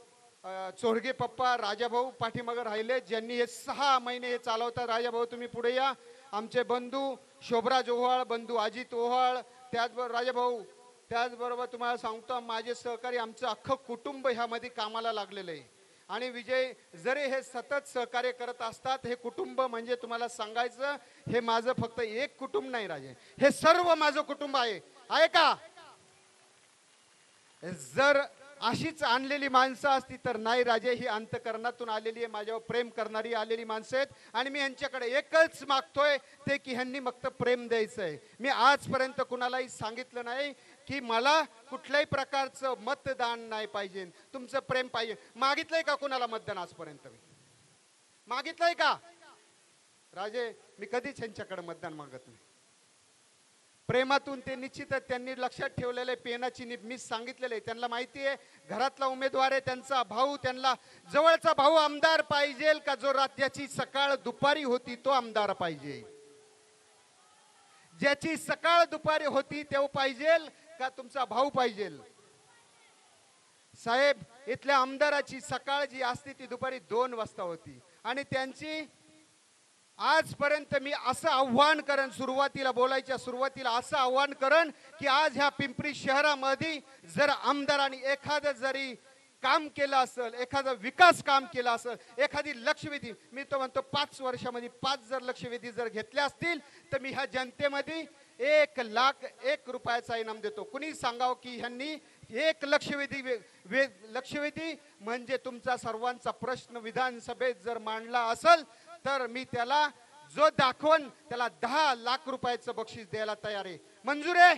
चोरगे पप्पा, राजाभाऊ पाठीमागं राहिले, ज्यांनी हे 6 महिने हे चालवतात. राजाभाऊ तुम्ही पुढे या. आमचे बंधू शोभराज ओव्हाळ, बंधू अजित ओव्हाळ, त्याचबरोबर राजाभाऊ, त्याचबरोबर तुम्हाला सांगतो माझे सहकारी, आमचं अख्खं कुटुंब ह्यामध्ये कामाला लागलेलं आहे. आणि विजय जरी हे सतत सहकार्य करत असतात, हे कुटुंब म्हणजे तुम्हाला सांगायचं, हे माझं फक्त एक कुटुंब नाही राजे, हे सर्व माझं कुटुंब आहे का? जर अशीच आणलेली माणसं असती तर नाही राजे, ही अंतकरणातून आलेली आहे, माझ्यावर प्रेम करणारी आलेली माणसं आहेत. आणि मी यांच्याकडे एकच मागतोय ते की ह्यांनी फक्त प्रेम द्यायचं आहे. मी आजपर्यंत कुणालाही सांगितलं नाही की मला कुठल्याही प्रकारचं मतदान नाही पाहिजे, तुमचं प्रेम पाहिजे. मागितलंय का कुणाला मतदान आजपर्यंत? मी मागितलंय का राजे? मी कधीच यांच्याकडे मतदान मागत नाही. प्रेमातून ते निश्चितच त्यांनी लक्षात ठेवलेलं आहे. पेनाची निब मी सांगितलेलं आहे, त्यांना माहिती आहे घरातला उमेदवार आहे, त्यांचा भाऊ, त्यांना जवळचा भाऊ आमदार पाहिजे का जो राज्याची सकाळ दुपारी होती तो आमदार पाहिजे? ज्याची सकाळ दुपारी होती तेव्हा पाहिजे का तुमचा भाऊ पाहिजे? साहेब, इथल्या आमदाराची सकाळ जी असते ती दुपारी 2 वाजता होती. आणि त्यांची आजपर्यंत मी असं आव्हान करेन, सुरुवातीला बोलायच्या सुरुवातीला असं आव्हान करेन की आज ह्या पिंपरी शहरामध्ये जर आमदारांनी एखादं जरी काम केलं असेल, एखादं विकास काम केलं असेल, एखादी लक्षवेधी, मी तो म्हणतो 5 वर्षामध्ये 5 जर लक्षवेधी जर घेतल्या असतील तर मी ह्या जनतेमध्ये 1,01,000 रुपयाचा इनाम देतो. कुणी सांगाव की ह्यांनी 1 लक्षवेधी म्हणजे तुमचा सर्वांचा प्रश्न विधानसभेत जर मांडला असेल तर मी त्याला जो दाखवून त्याला 10 लाख रुपयाचं बक्षीस द्यायला तयार आहे. मंजूर आहे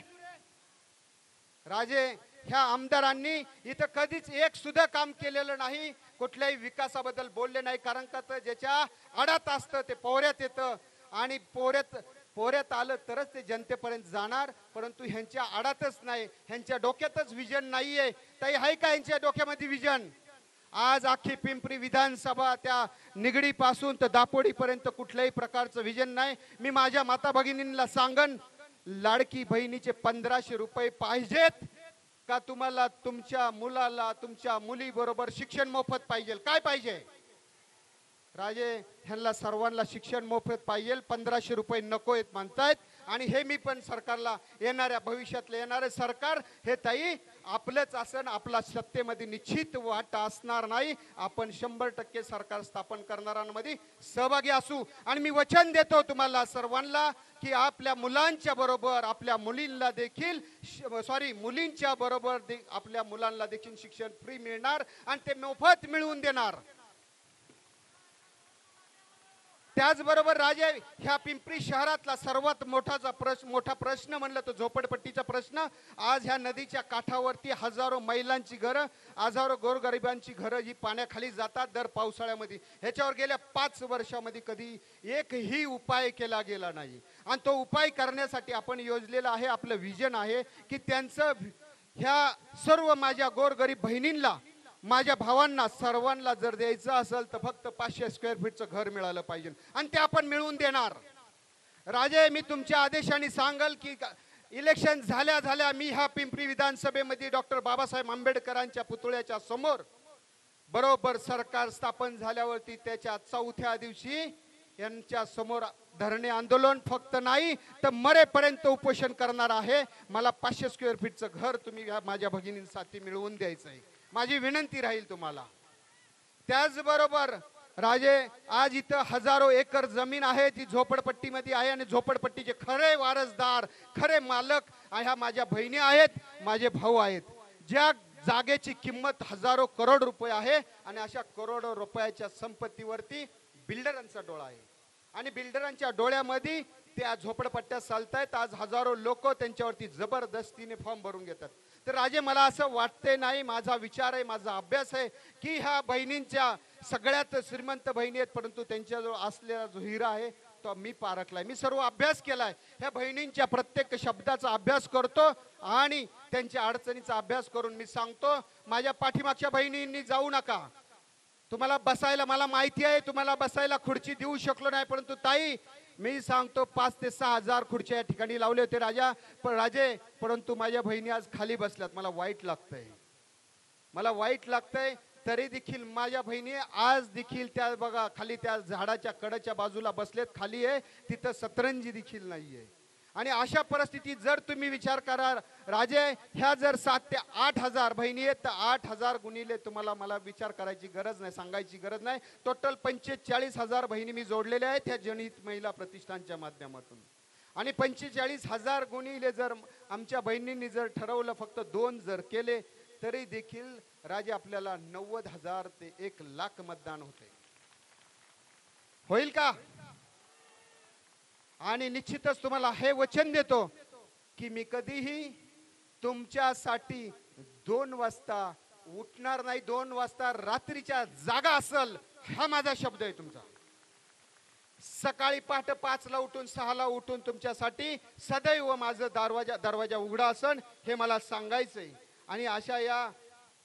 राजे? ह्या आमदारांनी इथं कधीच एक सुद्धा काम केलेलं नाही, कुठल्याही विकासाबद्दल बोलले नाही. कारण का ज्याच्या आडात असतं ते पोहऱ्यात येतं, आणि पोहऱ्यात आलं तरच ते जनतेपर्यंत जाणार. परंतु ह्यांच्या आडातच नाही, ह्यांच्या डोक्यातच विजन नाहीये. ताई आहे का ह्यांच्या डोक्यामध्ये विजन? आज अख्खी पिंपरी विधानसभा त्या निगडीपासून तर दापोडीपर्यंत कुठल्याही प्रकारचं विजन नाही. मी माझ्या माता भगिनींना सांगन, लाडकी बहिणीचे 1500 रुपये पाहिजेत का तुम्हाला तुमच्या मुलाला, तुमच्या मुलीबरोबर शिक्षण मोफत पाहिजे? काय पाहिजे राजे? ह्यांना सर्वांना शिक्षण मोफत पाहिजे, 1500 रुपये नको आहेत म्हणतायत. आणि हे मी पण सरकारला, येणाऱ्या भविष्यातलं येणारं सरकार हे ताई आपलंच असन, आपला सत्तेमध्ये निश्चित वाटा असणार नाही. आपण 100% सरकार स्थापन करणाऱ्यांमध्ये सहभागी असू. आणि मी वचन देतो तुम्हाला सर्वांना की आपल्या मुलांच्या बरोबर आपल्या मुलींना देखील मुलींच्या बरोबर आपल्या मुलांना देखील शिक्षण फ्री मिळणार आणि ते मोफत मिळवून देणार. त्याचबरोबर राजे, ह्या पिंपरी शहरातला सर्वात मोठा प्रश्न म्हणलं तर झोपडपट्टीचा प्रश्न. आज ह्या नदीच्या काठावरती हजारो महिलांची घरं, हजारो गोरगरिबांची घरं जी पाण्याखाली जातात दर पावसाळ्यामध्ये. ह्याच्यावर गेल्या 5 वर्षामध्ये कधी एकही उपाय केला गेला नाही. आणि तो उपाय करण्यासाठी आपण योजलेला आहे, आपलं विजन आहे की त्यांचं, ह्या सर्व माझ्या गोरगरीब बहिणींना, माझ्या भावांना, सर्वांना जर द्यायचं असेल तर फक्त 500 स्क्वेअर फीटचं घर मिळालं पाहिजे आणि ते आपण मिळवून देणार. राजे, मी तुमच्या आदेशाने सांगल की इलेक्शन झाल्या मी ह्या पिंपरी विधानसभेमध्ये डॉक्टर बाबासाहेब आंबेडकरांच्या पुतळ्याच्या समोर बरोबर सरकार स्थापन झाल्यावरती त्याच्या 4थ्या दिवशी यांच्या समोर धरणे आंदोलन फक्त नाही तर मरेपर्यंत उपोषण करणार आहे. मला 500 स्क्वेअर फीटचं घर तुम्ही माझ्या भगिनींसाठी मिळवून द्यायचं आहे, माझी विनंती राहील तुम्हाला. त्याचबरोबर राजे, आज इथं हजारो एकर जमीन आहे ती झोपडपट्टीमध्ये आहे आणि झोपडपट्टीचे खरे वारसदार, खरे मालक ह्या माझ्या बहिणी आहेत, माझे भाऊ आहेत. ज्या जागेची किंमत हजारो करोड रुपये आहे आणि अशा करोडो रुपयाच्या संपत्तीवरती बिल्डरांचा डोळा आहे आणि बिल्डरांच्या डोळ्यामध्ये त्या झोपडपट्ट्या चालतायत. आज हजारो लोक त्यांच्यावरती जबरदस्तीने फॉर्म भरून घेतात. तर राजे मला असं वाटते नाही, माझा विचार आहे, माझा अभ्यास आहे की ह्या बहिणींच्या सगळ्यात श्रीमंत बहिणी आहेत, परंतु त्यांच्याजवळ असलेला जो हिरा आहे तो मी पारखलाय. मी सर्व अभ्यास केलाय. ह्या बहिणींच्या प्रत्येक शब्दाचा अभ्यास करतो आणि त्यांच्या अडचणीचा अभ्यास करून मी सांगतो. माझ्या पाठीमागच्या बहिणींनी जाऊ नका. तुम्हाला बसायला, मला माहिती आहे तुम्हाला बसायला खुर्ची देऊ शकलो नाही, परंतु ताई मी सांगतो 5 ते 6 हजार खुर्च्या या ठिकाणी लावले होते राजे, परंतु माझ्या बहिणी आज खाली बसल्यात. मला वाईट लागतंय, मला वाईट लागतंय. तरी देखील माझ्या बहिणी आज देखील त्या बघा खाली त्या झाडाच्या कडेच्या बाजूला बसलेत, खाली आहे तिथं सतरंजी देखील नाहीये. आणि अशा परिस्थितीत जर तुम्ही विचार करा राजे, ह्या जर 7 ते 8 हजार बहिणी आहेत तर 8,000 गुणिले तुम्हाला मला विचार करायची गरज नाही, सांगायची गरज नाही. टोटल 45,000 बहिणी मी जोडलेल्या आहेत ह्या जनहित महिला प्रतिष्ठानच्या माध्यमातून. आणि 45,000 गुणिले जर आमच्या बहिणींनी जर ठरवलं फक्त 2 जर केले तरी देखील राजे आपल्याला 90,000 ते 1,00,000 मतदान होते. होईल का? आणि निश्चितच तुम्हाला हे वचन देतो की मी कधीही तुमच्यासाठी 2 वाजता उठणार नाही, 2 वाजता रात्रीच्या जागा असेल हा माझा शब्द आहे तुमचा. सकाळी पहाटे 5ला उठून 6ला उठून तुमच्यासाठी सदैव माझं दरवाजा उघडा असन हे मला सांगायचंय. आणि अशा या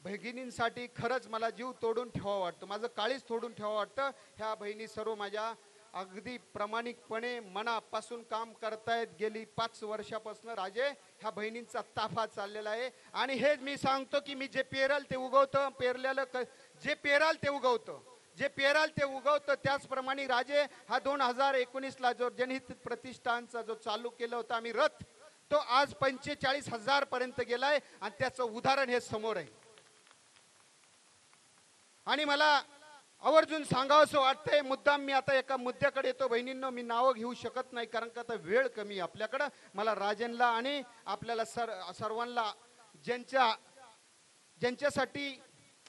भगिनींसाठी खरंच मला जीव तोडून ठेवावं वाटतं, माझं काळीच तोडून ठेवावं वाटतं. ह्या बहिणी सर्व माझ्या अगदी प्रामाणिकपणे मनापासून काम करतायत. गेली 5 वर्षापासून राजे ह्या बहिणींचा ताफा चाललेला आहे. आणि हेच मी सांगतो की मी जे पेरल ते उगवतं, जे पेराल ते उगवतं, जे पेराल ते उगवतं. त्याचप्रमाणे राजे हा 2019ला जो जनहित प्रतिष्ठानचा जो चालू केला होता आम्ही रथ, तो आज 45,000 पर्यंत गेलाय आणि त्याचं उदाहरण हे समोर आहे. आणि मला आवर्जून सांगावंसं वाटतंय, मुद्दाम मी आता एका मुद्द्याकडे येतो. बहिणींनो, मी नावं घेऊ शकत नाही कारण का आता वेळ कमी आपल्याकडं. मला राजेंना आणि आपल्याला सर्वांना ज्यांच्यासाठी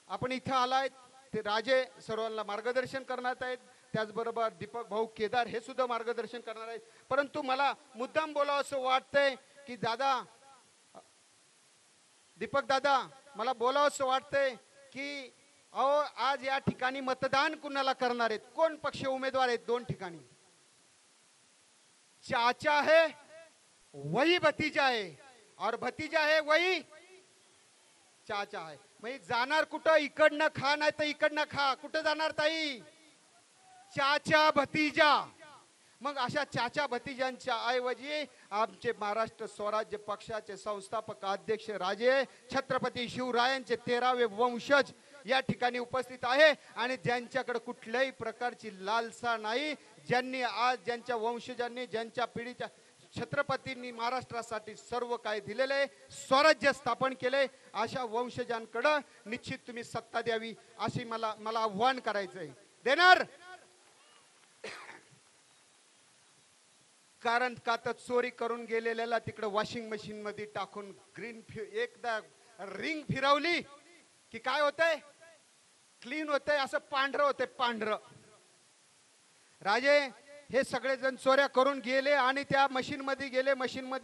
आपण इथं आलाय ते राजे सर्वांना मार्गदर्शन करणार आहेत. त्याचबरोबर दीपक भाऊ केदार हे सुद्धा मार्गदर्शन करणार आहेत. परंतु मला मुद्दाम बोलावं असं वाटतंय की दादा, दीपक दादा, मला बोलावं असं वाटतंय की अहो आज या ठिकाणी मतदान कुणाला करणार आहेत, कोण पक्ष उमेदवार आहेत 2 ठिकाणी. चाचा है वही भतीजा है और भतीजा है वही चाचा है. मग जाणार कुठं? इकडनं खा नाही तर इकडनं खा. कुठं जाणार ताई? चाचा भतीजा. मग अशा चाचा भतीजांच्या ऐवजी आमचे महाराष्ट्र स्वराज्य पक्षाचे संस्थापक अध्यक्ष राजे छत्रपती शिवरायांचे 13वे वंशज या ठिकाणी उपस्थित आहे. आणि ज्यांच्याकडे कुठल्याही प्रकारची लालसा नाही, ज्यांच्या वंशजांनी, ज्यांच्या पिढीच्या छत्रपतींनी महाराष्ट्रासाठी सर्व काही दिलेले आहे, स्वराज्य स्थापन केले, अशा वंशजांकडे निश्चित तुम्ही सत्ता द्यावी अशी मला आव्हान करायचंय. देणार? कारण का तर चोरी करून गेलेल्याला तिकडे वॉशिंग मशीन मध्ये टाकून एकदा रिंग फिरवली की काय होतंय? क्लीन होतंय, असं पांढरं होतंय, पांढरं. राजे हे सगळेजण चोऱ्या करून गेले आणि त्या मशीन मध्ये गेले,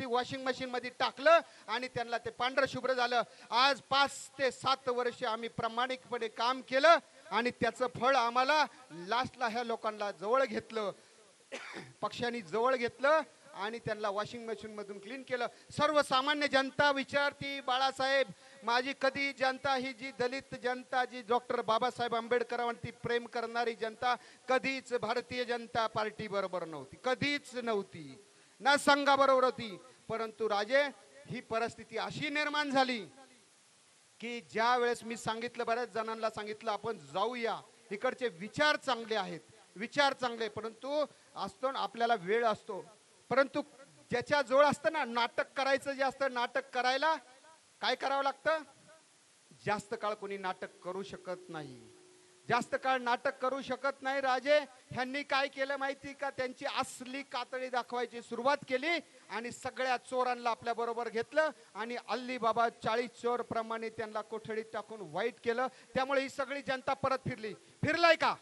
वॉशिंग मशीन मध्ये टाकलं आणि त्यांना ते पांढरं शुभ्र झालं. आज 5 ते 7 वर्ष आम्ही प्रामाणिकपणे काम केलं आणि त्याचं फळ आम्हाला लास्टला ह्या लोकांना जवळ घेतलं, पक्षांनी जवळ घेतलं आणि त्यांना वॉशिंग मशीन मधून क्लीन केलं. सर्वसामान्य जनता विचारती, बाळासाहेब, माझी कधी जनता ही जी दलित जनता, जी डॉक्टर बाबासाहेब आंबेडकरांवरती प्रेम करणारी जनता कधीच भारतीय जनता पार्टी बरोबर नव्हती, कधीच नव्हती, ना संघाबरोबर होती. परंतु राजे ही परिस्थिती अशी निर्माण झाली की ज्या वेळेस मी सांगितलं, बऱ्याच जणांना सांगितलं आपण जाऊया, इकडचे विचार चांगले आहेत, विचार चांगले, परंतु असतो आपल्याला वेळ असतो. परंतु ज्याच्या जवळ असतं ना नाटक करायचं, जे असतं नाटक करायला काय करावं लागतं? जास्त काळ कोणी नाटक करू शकत नाही, जास्त काळ नाटक करू शकत नाही. राजे ह्यांनी काय केलं माहिती का? त्यांची असली कातडी दाखवायची सुरुवात केली आणि सगळ्या चोरांना आपल्या बरोबर घेतलं आणि अल्ली बाबा 40 चोर प्रमाणे त्यांना कोठडीत टाकून वाईट केलं. त्यामुळे ही सगळी जनता परत फिरली. फिरलाय का?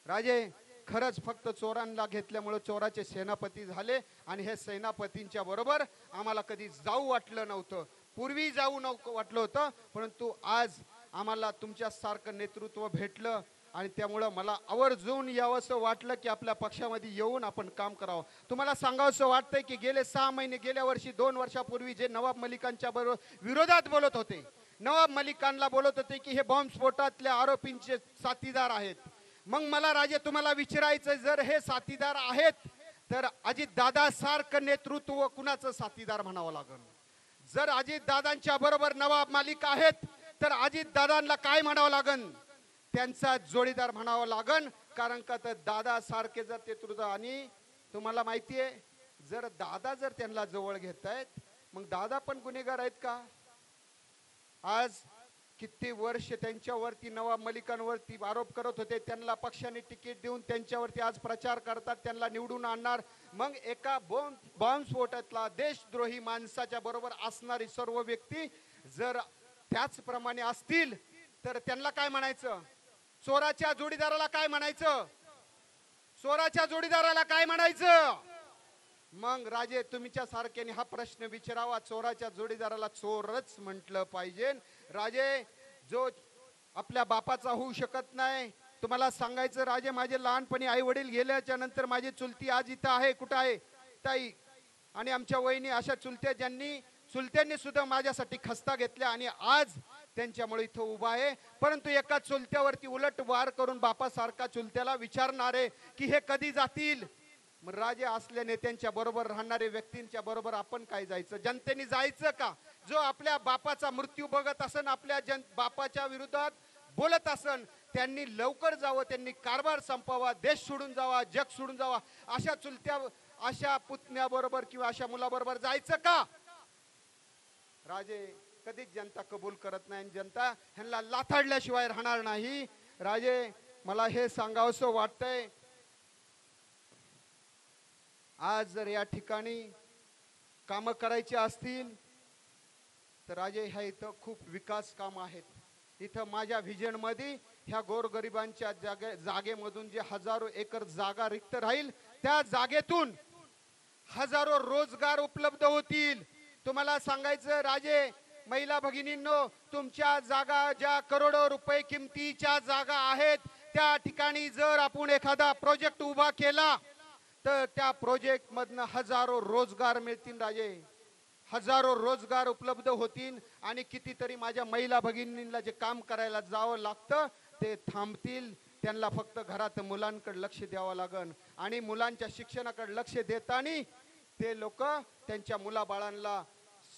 राजे खरंच फक्त चोरांना घेतल्यामुळे चोराचे सेनापती झाले आणि हे सेनापतींच्या बरोबर आम्हाला कधी जाऊ वाटलं नव्हतं. पूर्वी जाऊ वाटलं होतं, परंतु आज आम्हाला तुमच्यासारखं नेतृत्व भेटलं आणि त्यामुळं मला आवर्जून यावंसं वाटलं की आपल्या पक्षामध्ये येऊन आपण काम करावं. तुम्हाला सांगावंसं वाटतंय की गेले 6 महिने, गेल्या वर्षी 2 वर्षापूर्वी जे नवाब मलिकांच्या बरोबर विरोधात बोलत होते, नवाब मलिकांना बोलत होते की हे बॉम्बस्फोटातल्या आरोपींचे साथीदार आहेत. मग मला राजे तुम्हाला विचारायचं, जर हे साथीदार आहेत तर अजितदादा सारखं नेतृत्व कुणाचं साथीदार म्हणावं लागेल? जर अजितदादांच्या बरोबर नवाब मलिक आहेत तर अजितदादांना काय म्हणावं लागेल? त्यांचा जोडीदार म्हणावं लागेल. कारण का तर दादा सारखे जर नेतृत्व, आणि तुम्हाला माहिती आहे जर दादा जर त्यांना जवळ घेत आहेत मग दादा पण गुन्हेगार आहेत का? आज किती वर्ष त्यांच्यावरती नवाब मलिकांवरती आरोप करत होते, त्यांना पक्षाने तिकीट देऊन त्यांच्यावरती आज प्रचार करतात, त्यांना निवडून आणणार. मग एका बॉम्बस्फोटातला देशद्रोही माणसाच्या बरोबर असणारी सर्व व्यक्ती जर त्याचप्रमाणे असतील तर त्यांना काय म्हणायचं? चोराच्या जोडीदाराला काय म्हणायचं? चोराच्या जोडीदाराला काय म्हणायचं? मग राजे तुमच्या सारख्याने हा प्रश्न विचारावा, चोराच्या जोडीदाराला चोरच म्हटलं पाहिजे. राजे जो आपल्या बापाचा होऊ शकत नाही, तुम्हाला सांगायचं राजे, माझे लहानपणी आई वडील गेल्याच्या नंतर माझी चुलती आज इथं आहे. कुठं आहे? ताई आणि आमच्या वहिनी, अशा चुलत्या चुलत्यांनी सुद्धा माझ्यासाठी खस्ता घेतल्या आणि आज त्यांच्यामुळे इथं उभा आहे. परंतु एका चुलत्यावरती उलट वार करून बापासारखा चुलत्याला विचारणारे की हे कधी जातील? राजे असल्या नेत्यांच्या बरोबर राहणारे व्यक्तींच्या बरोबर आपण काय जायचं? जनतेने जायचं का? जो आपल्या बापाचा मृत्यू बघत असन, आपल्या बापाच्या विरोधात बोलत असन, त्यांनी लवकर जावं, त्यांनी कारभार संपवावा, देश सोडून जावा, जग सोडून जावा. अशा चुलत्या, अशा पुतण्याबरोबर किंवा अशा मुलाबरोबर जायचं का? राजे कधीच जनता कबूल करत नाही, जनता ह्यांना लाथाडल्याशिवाय राहणार नाही. राजे मला हे सांगावंसं वाटतंय, आज जर या ठिकाणी कामं करायची असतील तर राजे ह्या इथं खूप विकास काम आहेत. इथं माझ्या व्हिजन मध्ये ह्या गोरगरिबांच्या जागेमधून जे हजारो एकर जागा रिक्त राहील त्या जागेतून हजारो रोजगार उपलब्ध होतील. तुम्हाला सांगायचं राजे, महिला भगिनींनो, तुमच्या जागा ज्या करोडो रुपये किमतीच्या जागा आहेत त्या ठिकाणी जर आपण एखादा प्रोजेक्ट उभा केला तर त्या प्रोजेक्ट मधनं हजारो रोजगार मिळतील राजे, हजारो रोजगार उपलब्ध होतील. आणि कितीतरी माझ्या महिला भगिनींना जे काम करायला जावं लागतं ते थांबतील. त्यांना फक्त घरात मुलांकडे लक्ष द्यावं लागेल आणि मुलांच्या शिक्षणाकडे लक्ष देताना ते लोक त्यांच्या मुलाबाळांना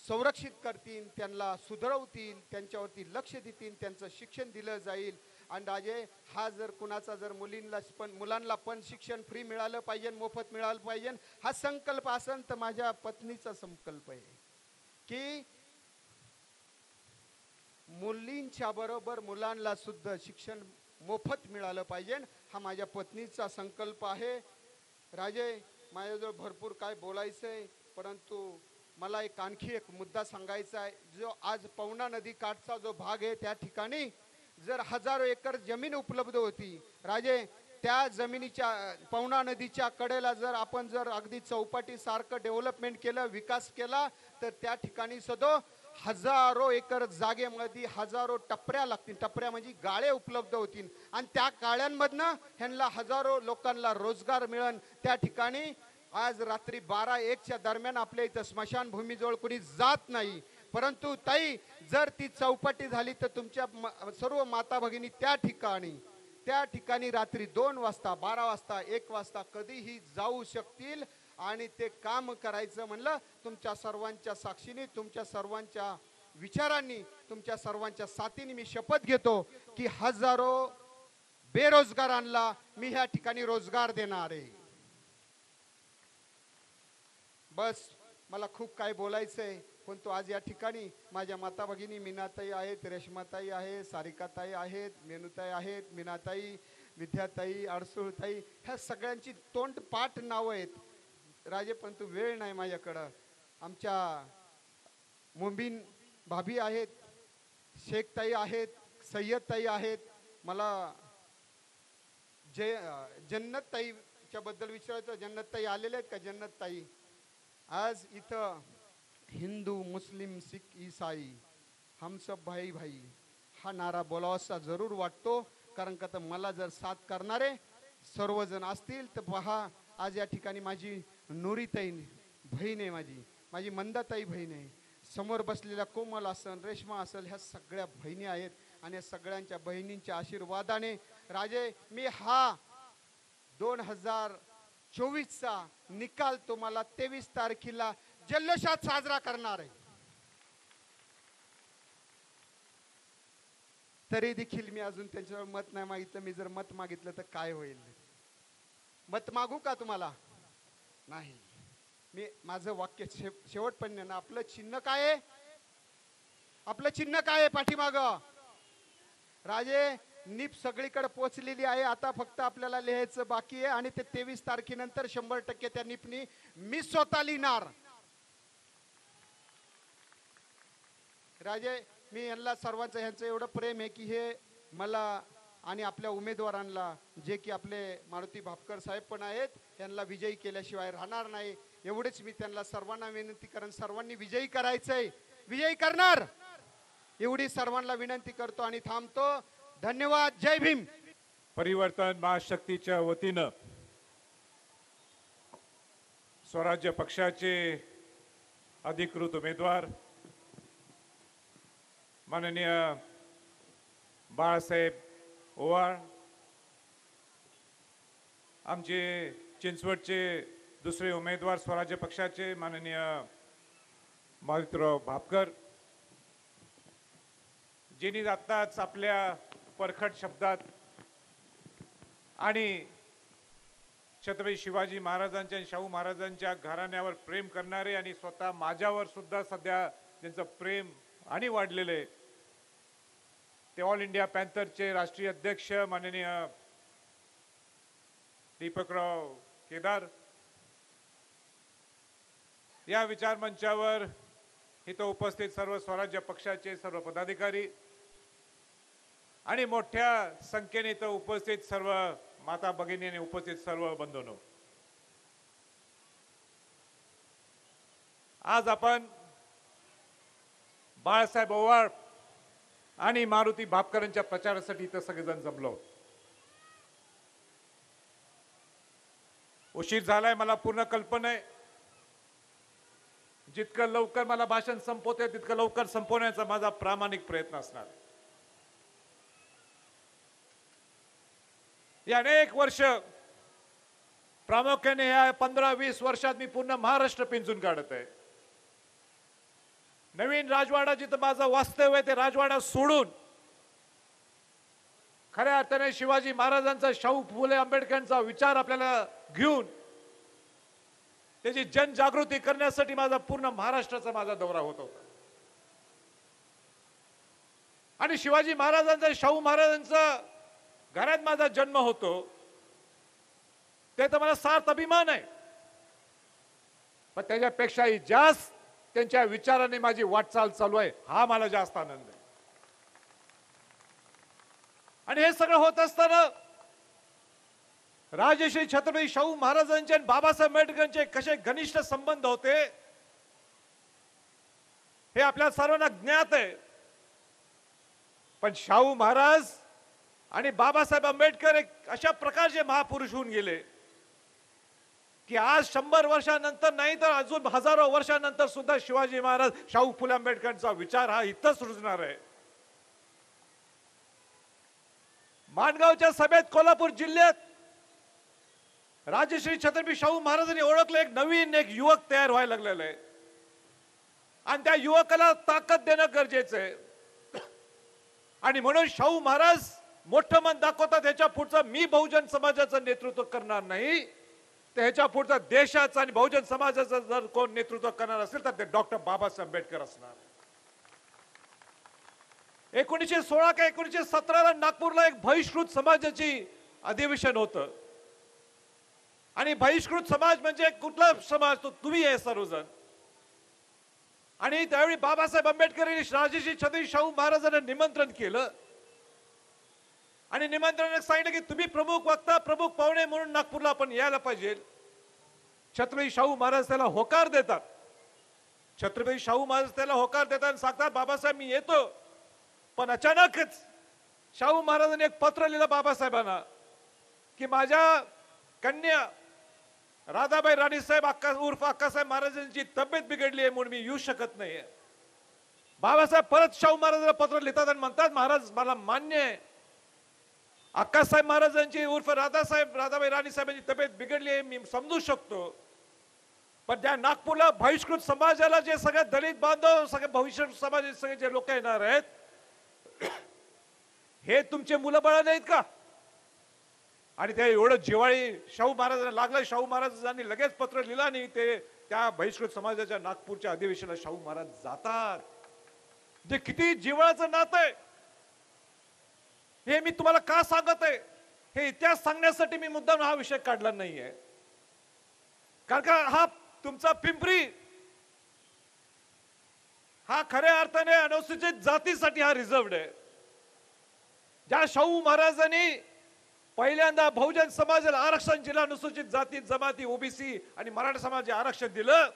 संरक्षित करतील, त्यांना सुधरवतील, त्यांच्यावरती लक्ष देतील, त्यांचं शिक्षण दिलं जाईल. आणि राजे हा जर कुणाचा जर मुलांना पण शिक्षण फ्री मिळालं पाहिजे, मोफत मिळालं पाहिजे हा संकल्प असेल तर माझ्या पत्नीचा संकल्प आहे की मुलींच्या बरोबर मुलांना सुद्धा शिक्षण मोफत मिळालं पाहिजे, हा माझ्या पत्नीचा संकल्प आहे. राजे माझ्याजवळ भरपूर काय बोलायचंय, परंतु मला आणखी एक मुद्दा सांगायचा आहे. जो आज पवना नदी काठचा जो भाग आहे त्या ठिकाणी जर हजारो एकर जमीन उपलब्ध होती राजे, त्या जमिनीच्या पवना नदीच्या कडेला जर आपण जर अगदी चौपाटी सारखं डेव्हलपमेंट केलं, विकास केला तर त्या ठिकाणी सुद्धा हजारो एकर जागेमध्ये हजारो टपऱ्या लागतील. टपऱ्या म्हणजे गाळे उपलब्ध होतील आणि त्या गाळ्यांमधनं ह्यांना हजारो लोकांना रोजगार मिळेल. त्या ठिकाणी आज रात्री 12-1च्या दरम्यान आपल्या इथं स्मशानभूमीजवळ कोणी जात नाही, परंतु ताई जर ती चौपाटी झाली तर तुमच्या सर्व माता भगिनी त्या ठिकाणी रात्री 2 वाजता, 12 वाजता, 1 वाजता कधीही जाऊ शकतील. आणि ते काम करायचं म्हणलं तुमच्या सर्वांच्या साक्षीने, तुमच्या सर्वांच्या विचारांनी, तुमच्या सर्वांच्या साथीने मी शपथ घेतो की हजारो बेरोजगारांना मी ह्या ठिकाणी रोजगार देणार आहे. बस मला खूप काय बोलायचंय, पण तो आज या ठिकाणी माझ्या माता भगिनी मीनाताई आहेत, रेश्माताई आहेत, सारिकाताई आहेत, मेनूताई आहेत, मीनाताई, विद्याताई, अडसूळताई, ह्या सगळ्यांची तोंडपाठ नावं आहेत राजे, परंतु वेळ नाही माझ्याकडं. आमच्या मुंबीन भाभी आहेत, शेखताई आहेत, सय्यदताई आहेत, मला जन्नत ताईच्या बद्दल विचारायचं. जन्नत ताई आलेले आहेत का? जन्नत ताई, आज इथं हिंदू, मुस्लिम, सिख, ईसाई हम सब भाई भाई हा नारा बोलावासा जरूर वाटतो. कारण का तर मला जर साथ करणारे सर्वजण असतील तर पहा, आज या ठिकाणी माझी नूरीताई बहीण आहे, माझी मंदाताई बहीण आहे, समोर बसलेल्या कोमल असेल, रेश्मा असेल, ह्या सगळ्या बहिणी आहेत. आणि या सगळ्यांच्या बहिणींच्या आशीर्वादाने राजे मी हा 2024चा निकाल तुम्हाला 23 तारखेला जल्लोषात साजरा करणार आहे. तरी देखील मी अजून त्यांच्यावर मत नाही मागितलं. मी जर मत मागितलं तर काय होईल? मत मागू का तुम्हाला? नाही. मी माझं वाक्य शेवटपर्यंत ना, आपलं चिन्ह काय आहे? आपलं चिन्ह काय आहे पाठीमाग? राजे नीप सगळीकडे पोहोचलेली आहे. आता फक्त आपल्याला लिहायचं बाकी आहे. आणि ते 23 तारखेनंतर 100% त्या नीपनी मी स्वतः लिहिणार. राजे मी यांना सर्वांचं ह्यांचं एवढं प्रेम आहे की हे मला आणि आपल्या उमेदवारांना, जे की आपले मारुती भापकर साहेब पण आहेत, यांना विजयी केल्याशिवाय राहणार नाही. एवढेच मी त्यांना सर्वांना विनंती करेन, सर्वांनी विजयी करायचंय, विजयी करणार एवढी सर्वांना विनंती करतो आणि थांबतो. धन्यवाद. जय भीम. परिवर्तन महाशक्तीच्या वतीनं स्वराज्य पक्षाचे अधिकृत उमेदवार माननीय बाळासाहेब ओवाळ, आमचे चिंचवडचे दुसरे उमेदवार स्वराज्य पक्षाचे माननीय मारुतीराव भापकर, ज्यांनी आत्ताच आपल्या परखड शब्दात आणि छत्रपती शिवाजी महाराजांच्या आणि शाहू महाराजांच्या घराण्यावर प्रेम करणारे आणि स्वतः माझ्यावर सुद्धा सध्या त्यांचं प्रेम आणि वाढलेलं आहे, ते ऑल इंडिया पॅन्थरचे राष्ट्रीय अध्यक्ष माननीय दीपकराव केदार, या विचार मंचावर इथं उपस्थित सर्व स्वराज्य पक्षाचे सर्व पदाधिकारी आणि मोठ्या संख्येने इथं उपस्थित सर्व माता भगिनी आणि उपस्थित सर्व बंधूंनो, आज आपण बाळासाहेब ओवाळ आणि मारुती भापकरांच्या प्रचारासाठी इथं सगळेजण जमलो. उशीर झालाय, मला पूर्ण कल्पना आहे. जितकं लवकर मला भाषण संपवते तितकं लवकर संपवण्याचा माझा प्रामाणिक प्रयत्न असणार. या अनेक वर्ष प्रामुख्याने या 15-20 वर्षात मी पूर्ण महाराष्ट्र पिंजून काढत आहे. नवीन राजवाडा जिथं माझं वास्तव्य आहे ते राजवाडा सोडून खऱ्या अर्थाने शिवाजी महाराजांचा, शाहू फुले आंबेडकरांचा विचार आपल्याला घेऊन त्याची जनजागृती करण्यासाठी माझा पूर्ण महाराष्ट्राचा माझा दौरा होत होता. आणि शिवाजी महाराजांचा, शाहू महाराजांचा घरात माझा जन्म होतो ते तर मला सार्थ अभिमान आहे, पण त्याच्यापेक्षाही जास्त त्यांच्या विचाराने माझी वाटचाल चालू आहे, हा मला जास्त आनंद आहे. आणि हे सगळं होत असताना राजश्री छत्रपती शाहू महाराजांचे आणि बाबासाहेब आंबेडकरांचे कसे घनिष्ठ संबंध होते हे आपल्या सर्वांना ज्ञात आहे. पण शाहू महाराज आणि बाबासाहेब आंबेडकर एक अशा प्रकारचे महापुरुष होऊन गेले की आज 100 वर्षानंतर नाही तर अजून हजारो वर्षानंतर सुद्धा शिवाजी महाराज, शाहू फुले आंबेडकरांचा विचार हा इथंच रुजणार आहे. माणगावच्या सभेत कोल्हापूर जिल्ह्यात राजश्री छत्रपती शाहू महाराजांनी ओळखलं एक नवीन एक युवक तयार व्हायला लागलेला आहे आणि त्या युवकाला ताकद देणं गरजेचं आहे. आणि म्हणून शाहू महाराज मोठं मन दाखवतात, ह्याच्या पुढचं मी बहुजन समाजाचं नेतृत्व करणार नाही, तर ह्याच्या पुढचं देशाचं आणि बहुजन समाजाचं जर कोण नेतृत्व करणार असेल तर ते डॉक्टर बाबासाहेब आंबेडकर असणार. 1916 का 1917 नागपूरला एक बहिष्कृत समाजाची अधिवेशन होतं. आणि बहिष्कृत समाज म्हणजे कुठला समाज? तो तुम्ही आहे सर्वजण. आणि त्यावेळी बाबासाहेब आंबेडकर यांनी राजश्री छत्रपती शाहू महाराजांना निमंत्रण केलं आणि निमंत्रणाने सांगितलं की तुम्ही प्रमुख वक्ता प्रमुख पाहुणे म्हणून नागपूरला आपण यायला पाहिजे. छत्रपती शाहू महाराज त्याला होकार देतात. छत्रपती शाहू महाराज त्याला होकार देतात आणि सांगतात बाबासाहेब मी येतो. पण अचानकच शाहू महाराजांनी एक पत्र लिहिलं बाबासाहेबांना की माझ्या कन्या राधाबाई राणीसाहेब उर्फ अक्कासाहेब महाराजांची तब्येत बिघडली आहे म्हणून मी येऊ शकत नाहीये. बाबासाहेब परत शाहू महाराजांना पत्र लिहितात आणि म्हणतात महाराज मला मान्य आहे अक्कासाहेब महाराजांची उर्फ राधाबाई राणीसाहेबांची तब्येत बिघडली आहे मी समजू शकतो. पण त्या नागपूरला बहिष्कृत समाजाला जे सगळे दलित बांधव सगळे भविष्य समाजाचे सगळे जे लोक येणार आहेत हे तुमचे मुलं बाळ नाहीत का? आणि ते एवढं जिवाळी शाहू महाराजांना लागलं. शाहू महाराजांनी लगेच पत्र लिहिलं आणि ते त्या बहिष्कृत समाजाच्या नागपूरच्या अधिवेशनाला शाहू महाराज जातात. जे किती जिव्हाळ्याचं नातं आहे हे मी तुम्हाला का सांगत आहे. हे इतिहास सांगण्यासाठी मी मुद्दाम हा विषय काढला नाहीये. कारण का हा तुमचा पिंपरी हा खऱ्या अर्थाने अनुसूचित जातीसाठी हा रिझर्वड आहे. ज्या शाहू महाराजांनी पहिल्यांदा बहुजन समाजाला आरक्षण दिलं अनुसूचित जाती जमाती ओबीसी आणि मराठा समाजाचे आरक्षण दिलं.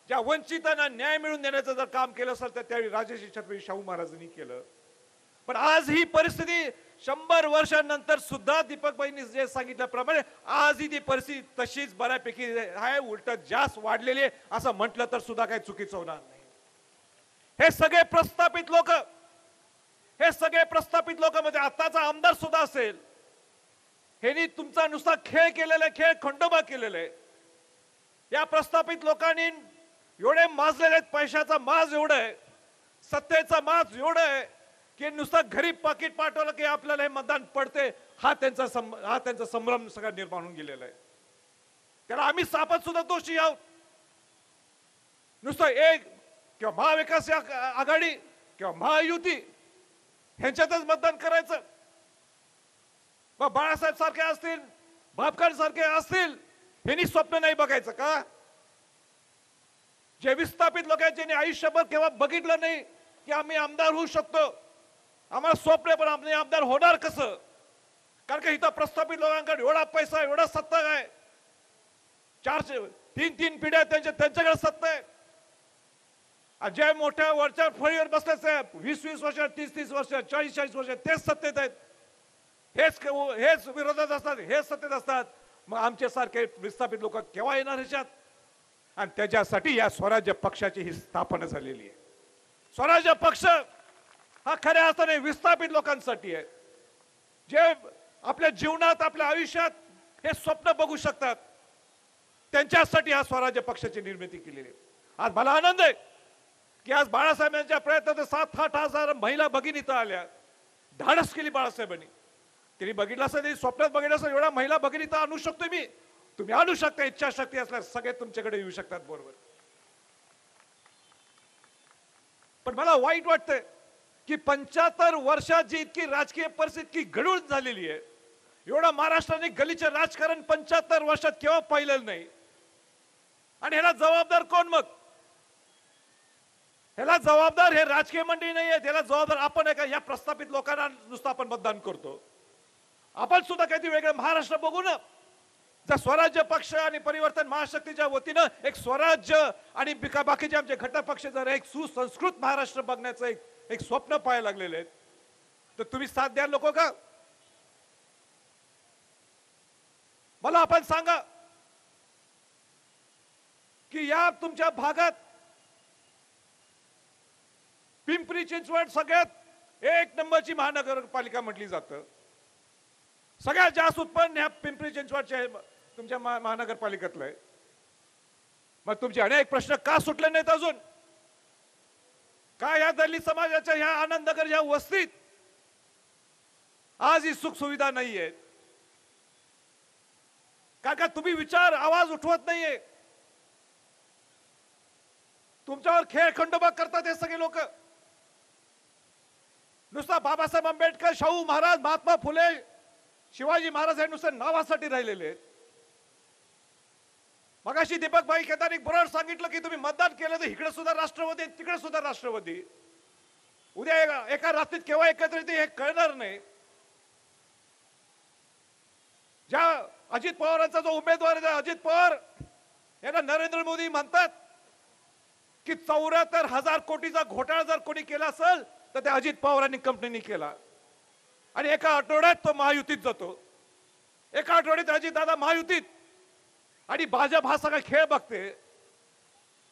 ज्या वंचितांना न्याय मिळवून देण्याचं जर काम केलं असेल तर त्यावेळी राजर्षी छत्रपती शाहू महाराजांनी केलं. पण आज ही परिस्थिती 100 वर्षांनंतर सुद्धा दीपकबाईंनी जे सांगितल्याप्रमाणे आजही ती परिस्थिती तशीच बऱ्यापैकी आहे. उलट जास्त वाढलेली आहे असं म्हटलं तर सुद्धा काही चुकीचं होणार नाही. हे सगळे प्रस्थापित लोक म्हणजे आताचा आमदार सुद्धा असेल ह्यांनी तुमचा नुसता खेळ केलेला आहे. खेळ खंडोबा केलेला आहे. या प्रस्थापित लोकांनी एवढे माजलेले आहेत. पैशाचा माज एवढा आहे सत्तेचा माज एवढा आहे की नुसतं घरी पाकिट पाठवलं की आपल्याला हे मतदान पडते हा त्यांचा संभ्रम सगळा निर्माण होऊन गेलेला आहे. त्याला आम्ही सापत सुद्धा दोषी आहोत. नुसतं एक किंवा महाविकास आघाडी किंवा महायुती ह्यांच्यातच मतदान करायचं. मग बाळासाहेब सारखे असतील बापकर सारखे असतील ह्यांनी स्वप्न नाही बघायचं का? जे विस्थापित लोक आहेत ज्यांनी आयुष्यभर केव्हा बघितलं नाही की आम्ही आमदार होऊ शकतो आम्हाला स्वप्न पण आम्ही आमदार होणार कसं? कारण का इथं प्रस्थापित लोकांकडे एवढा पैसा एवढा सत्ता आहे. 3 पिढ्या त्यांच्याकडे सत्ता आहे. जे मोठ्या वरच्या फळीवर बसले 20 वर्ष 30 वर्ष 40 वर्ष तेच सत्तेत आहेत. हेच विरोधात असतात हेच सत्तेत असतात. मग आमच्या सारखे विस्थापित लोक केव्हा येणार ह्याच्यात? आणि त्याच्यासाठी या स्वराज्य पक्षाची ही स्थापना झालेली आहे. स्वराज्य पक्ष हा खऱ्या अर्थाने विस्थापित लोकांसाठी आहे जे आपल्या जीवनात आपल्या आयुष्यात हे स्वप्न बघू शकतात. त्यांच्यासाठी हा स्वराज्य पक्षाची निर्मिती केलेली आहे. आज मला आनंद आहे की आज बाळासाहेबांच्या प्रयत्नात 7-8 हजार महिला भगिनी इथं आल्या. धाडस केली बाळासाहेबांनी. त्यांनी बघितलं असं त्यांनी स्वप्नात बघितलं असं एवढ्या महिला भगिनी इथं आणू शकतो मी. तुम्ही आणू शकता. इच्छाशक्ती असल्यास सगळे तुमच्याकडे येऊ शकतात बरोबर. पण मला वाईट वाटतंय की 75 वर्षात जी इतकी राजकीय परिस्थिती गढूळ झालेली आहे एवढं महाराष्ट्राने गलीचे राजकारण 75 वर्षात केव्हा पाहिलेलं नाही. आणि ह्याला जबाबदार कोण? मग ह्याला जबाबदार हे राजकीय मंडळी नाही आहे. ह्याला जबाबदार आपण आहे का? या प्रस्थापित लोकांना नुसतं आपण मतदान करतो. आपण सुद्धा काहीतरी वेगळं महाराष्ट्र बघू ना. जर स्वराज्य पक्ष आणि परिवर्तन महाशक्तीच्या वतीनं एक स्वराज्य आणि बाकीचे आमचे घटक पक्ष जर एक सुसंस्कृत महाराष्ट्र बघण्याचं एक स्वप्न पाहायला लागलेले आहेत तर तुम्ही साथ द्या नको का? मला आपण सांगा की या तुमच्या भागात पिंपरी चिंचवड सगळ्यात 1 नंबरची महानगरपालिका म्हटली जातं. सगळ्यात जास्त उत्पन्न ह्या पिंपरी चिंचवडच्या तुमच्या महानगरपालिकेतलं आहे. मग तुमचे अनेक प्रश्न का सुटले नाहीत अजून? का या दलित समाजाच्या ह्या आनंदनगर ह्या वस्तीत आज ही सुख सुविधा नाहीये? का तुम्ही विचार आवाज उठवत नाहीये? तुमच्यावर खेळ खंडोबा करतात हे सगळे लोक. नुसता बाबासाहेब आंबेडकर शाहू महाराज महात्मा फुले शिवाजी महाराज हे नुसते नावासाठी राहिलेले आहेत. मगाशी दीपकभाई केदारी बरोबर सांगितलं की तुम्ही मतदान केलं तर इकडे सुद्धा राष्ट्रवादी तिकडे सुद्धा राष्ट्रवादी. उद्या एका रात्रीत केव्हा एकत्र येते हे कळणार नाही. ज्या अजित पवारांचा जो उमेदवार आहे अजित पवार यांना नरेंद्र मोदी म्हणतात की 74,000 कोटीचा घोटाळा जर कोणी केला असेल तर ते अजित पवारांनी कंपनीने केला आणि एका आठवड्यात तो महायुतीत जातो. एका आठवड्यात अजित दादा महायुतीत आणि भाजप हा सगळा खेळ बघते.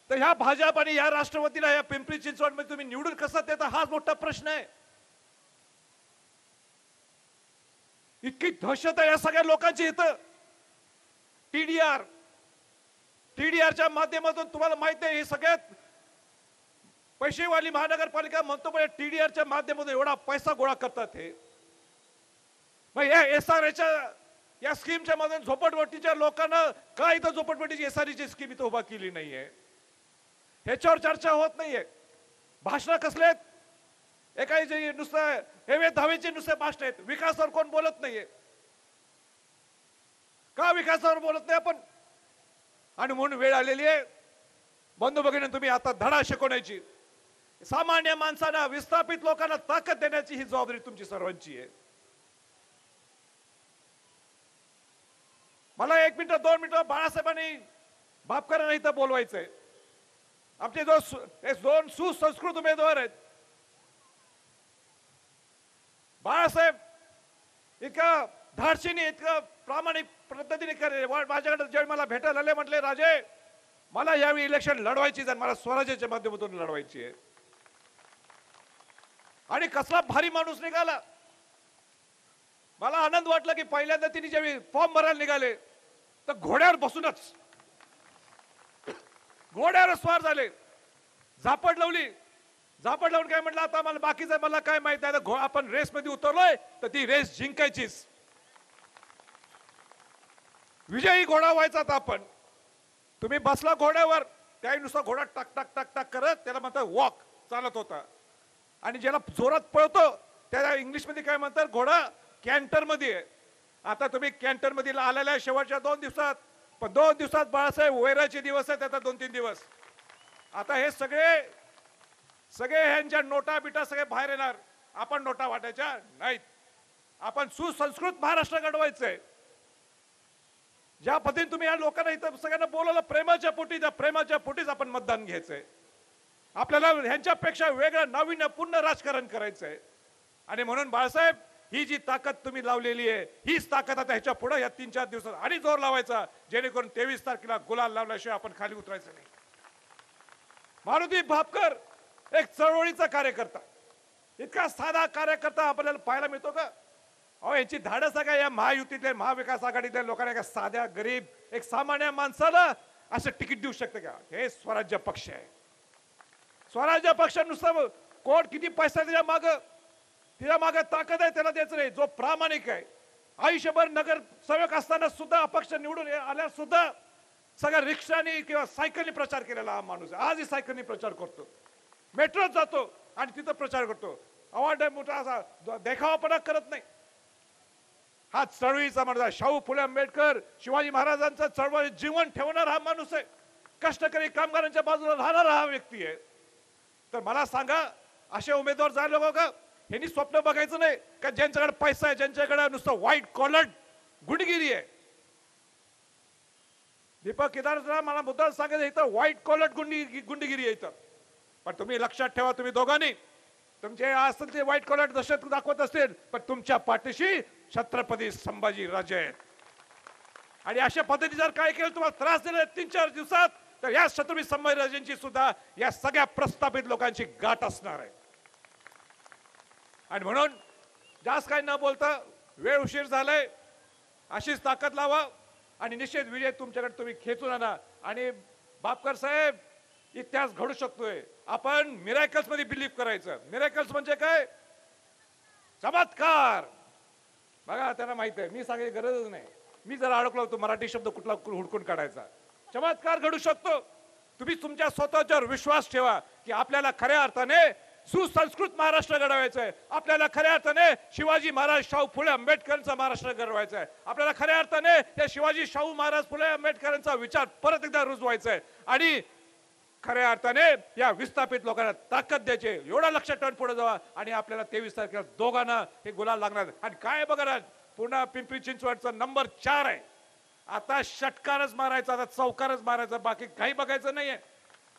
तर ह्या भाजप आणि या राष्ट्रवादीला या पिंपरी चिंचवड मध्ये तुम्ही निवडून कसा देता हाच मोठा प्रश्न आहे. इतकी दहशत आहे या सगळ्या लोकांची इथं. टीडीआरच्या माध्यमातून तुम्हाला माहिती आहे हे सगळ्यात पैसेवाली महानगरपालिका म्हणतो पण टीडीआरच्या माध्यमातून एवढा पैसा गोळा करतात हे. मग या एसआरएच्या या स्कीमच्या मधून झोपडपट्टीच्या लोकांना का इथं झोपडपट्टीची एसआरएची स्कीम इथं उभा केली नाहीये ह्याच्यावर चर्चा होत नाहीये. भाषण कसले आहेत एकाही नुसतं हेवे धावेचे नुसते भाषण आहेत. विकासावर कोण बोलत नाहीये. का विकासावर बोलत नाही आपण. आणि म्हणून वेळ आलेली आहे बंधू भगिनी तुम्ही आता धडा शिकवण्याची सामान्य माणसांना विस्थापित लोकांना ताकद देण्याची ही जबाबदारी तुमची सर्वांची आहे. मला 1 मिनिट 2 मिनिट बाळासाहेबांनी बापकरांना इथं बोलवायचंय. आमचे दोन सुसंस्कृत उमेदवार आहेत. बाळासाहेब इतका धाडसीने इतकं प्रामाणिक पद्धतीने करे माझ्याकडे जेव्हा मला भेटायला आले म्हटले राजे मला यावेळी इलेक्शन लढवायची मला स्वराज्याच्या माध्यमातून लढवायची आहे. आणि कसला भारी माणूस निघाला. मला आनंद वाटला की पहिल्यांदा तिने ज्यावेळी फॉर्म भरायला निघाले तर घोड्यावर बसूनच घोड्यावर स्वार झाले. झापड लावली. झापड लावून काय म्हटलं आता मला बाकीचं मला काय माहित आहे आपण रेस मध्ये उतरलोय तर ती रेस जिंकायचीच. विजयी घोडा व्हायचा आपण. तुम्ही बसला घोड्यावर त्याही नुसता घोडा टाक टाक टाक टाक करत त्याला म्हणतात वॉक चालत होता. आणि ज्याला जोरात पळतो त्याला इंग्लिश मध्ये काय म्हणतात घोडा कॅन्टर मध्ये आहे. आता तुम्ही कॅन्टर मध्ये आलेल्या आहे शेवटच्या 2 दिवसात. पण 2 दिवसात बाळासाहेब वैराचे दिवस आहेत आता 2-3 दिवस. आता हे सगळे ह्यांच्या नोटा बिटा सगळे बाहेर येणार. आपण नोटा वाटायच्या नाहीत. आपण सुसंस्कृत महाराष्ट्र घडवायचंय. ज्या पद्धतीने तुम्ही या लोकांना इथं सगळ्यांना बोलवलं प्रेमाच्या पोटी त्या प्रेमाच्या पोटीच आपण मतदान घ्यायचंय. आपल्याला ह्यांच्यापेक्षा वेगळं नाविन्यपूर्ण राजकारण करायचंय. आणि म्हणून बाळासाहेब ही जी ताकद तुम्ही लावलेली आहे हीच ताकद आता ह्याच्या पुढे या 3-4 दिवसात आणि जोर लावायचा जेणेकरून 23 तारखेला गुलाल लावल्याशिवाय आपण खाली उतरायचं नाही. मारुती भापकर एक चळवळीचा कार्यकर्ता इतका साधा कार्यकर्ता आपल्याला पाहायला मिळतो का. अहो यांची धाडस आहे या महायुतीतल्या महाविकास आघाडीतल्या लोकांना एका साध्या गरीब एक सामान्य माणसाला असं तिकीट देऊ शकते का. हे स्वराज्य पक्ष आहे. स्वराज्य पक्ष नुसतं कोण किती पैसा तिच्या मागे ताकद आहे त्याला द्यायचं नाही. जो प्रामाणिक आहे आयुष्यभर नगर सेवक असताना सुद्धा अपक्ष निवडून आल्या सुद्धा सगळ्या रिक्षाने किंवा सायकलने प्रचार केलेला हा माणूस आजही सायकलने प्रचार करतो. मेट्रोत जातो आणि तिथं प्रचार करतो. अवार्ड मोठा असा देखावापणा करत नाही. हा चळवळीचा माणूस शाहू फुले आंबेडकर शिवाजी महाराजांचा चळवळीत जीवन ठेवणारा हा माणूस आहे. कष्टकरी कामगारांच्या बाजूला राहणारा हा व्यक्ती आहे. तर मला सांगा असे उमेदवार जायला बघा का ह्यांनी स्वप्न बघायचं नाही का ज्यांच्याकडे पैसा आहे ज्यांच्याकडे नुसतं व्हाईट कॉलर गुंडगिरी आहे. दीपक केदारचा मला मुद्दा सांगायचं इथं व्हाईट कॉलर गुंडगिरी आहे इथं. पण तुम्ही लक्षात ठेवा तुम्ही दोघांनी तुमचे असतील ते व्हाईट कॉलर दहशत दाखवत असतील पण तुमच्या पाठीशी छत्रपती संभाजी राजे आहेत. आणि अशा पद्धती जर काय केलं तुम्हाला त्रास दिला 3-4 दिवसात तर या छत्रपती संभाजी राजेंची सुद्धा या सगळ्या प्रस्थापित लोकांची गाठ असणार आहे. आणि म्हणून जास्त काही न बोलता वेळ उशीर झालाय अशीच ताकद लावा आणि निश्चित विजय तुमच्याकडे तुम्ही खेचून आणा. आणि बापकर साहेब इतिहास घडू शकतोय. आपण मिरॅकल्स मध्ये बिलीव्ह करायचं. मिरॅकल्स म्हणजे काय चमत्कार. बघा त्यांना माहित आहे मी सांगायची गरजच नाही. मी जरा अडकलो होतो मराठी शब्द कुठला हुडकून काढायचा. चमत्कार घडू शकतो. तुम्ही तुमच्या स्वतःच्यावर विश्वास ठेवा की आपल्याला खऱ्या अर्थाने सुसंस्कृत महाराष्ट्र घडवायचं आहे. आपल्याला खऱ्या अर्थाने शिवाजी महाराज शाहू फुले आंबेडकरांचा महाराष्ट्र घडवायचा आहे. आपल्याला खऱ्या अर्थाने त्या शिवाजी शाहू महाराज फुले आंबेडकरांचा विचार परत एकदा रुजवायचा आहे. आणि खऱ्या अर्थाने या विस्थापित लोकांना ताकद द्यायची एवढा लक्षात ठेवून पुढे जावा. आणि आपल्याला 23 तारखेला दोघांना हे गुलाल लागणार. आणि काय बघा पुन्हा पिंपरी चिंचवडचा नंबर 4 आहे. आता षटकारच मारायचा, आता चौकारच मारायचा, बाकी काही बघायचं नाहीये,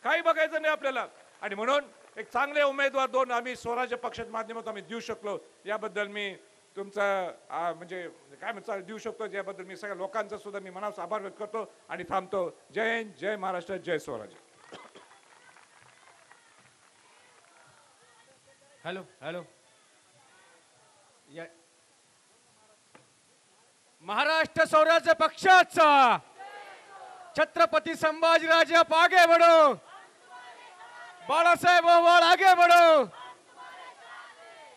काही बघायचं नाही आपल्याला. आणि म्हणून एक चांगले उमेदवार 2 आम्ही स्वराज्य पक्षाच्या माध्यमातून आम्ही देऊ शकलो, याबद्दल मी तुमचा म्हणजे काय म्हणता देऊ शकतो, याबद्दल मी सगळ्या लोकांचा सुद्धा मी मनापासून आभार व्यक्त करतो आणि थांबतो. जय हिंद, जय महाराष्ट्र, जय स्वराज्य. Hello hello. महाराष्ट्र स्वराज्य पक्षाचा छत्रपती संभाजीराजे आप आगे बढ़ो, बाळासाहेब ओवाळ आगे बढ़ो,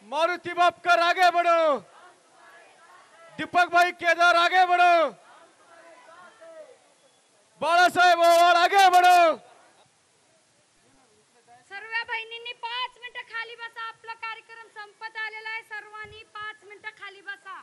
मारुति बापकर आगे बढ़ो, दीपक भाई केदार आगे बढ़ो, बाळासाहेब ओवाळ आगे बढ़ो. सर्व बहिणींनी 5 मिनिटं खाली बसा. आपला कार्यक्रम संपत आलेला आहे. सर्वांनी 5 मिनिटं खाली बसा.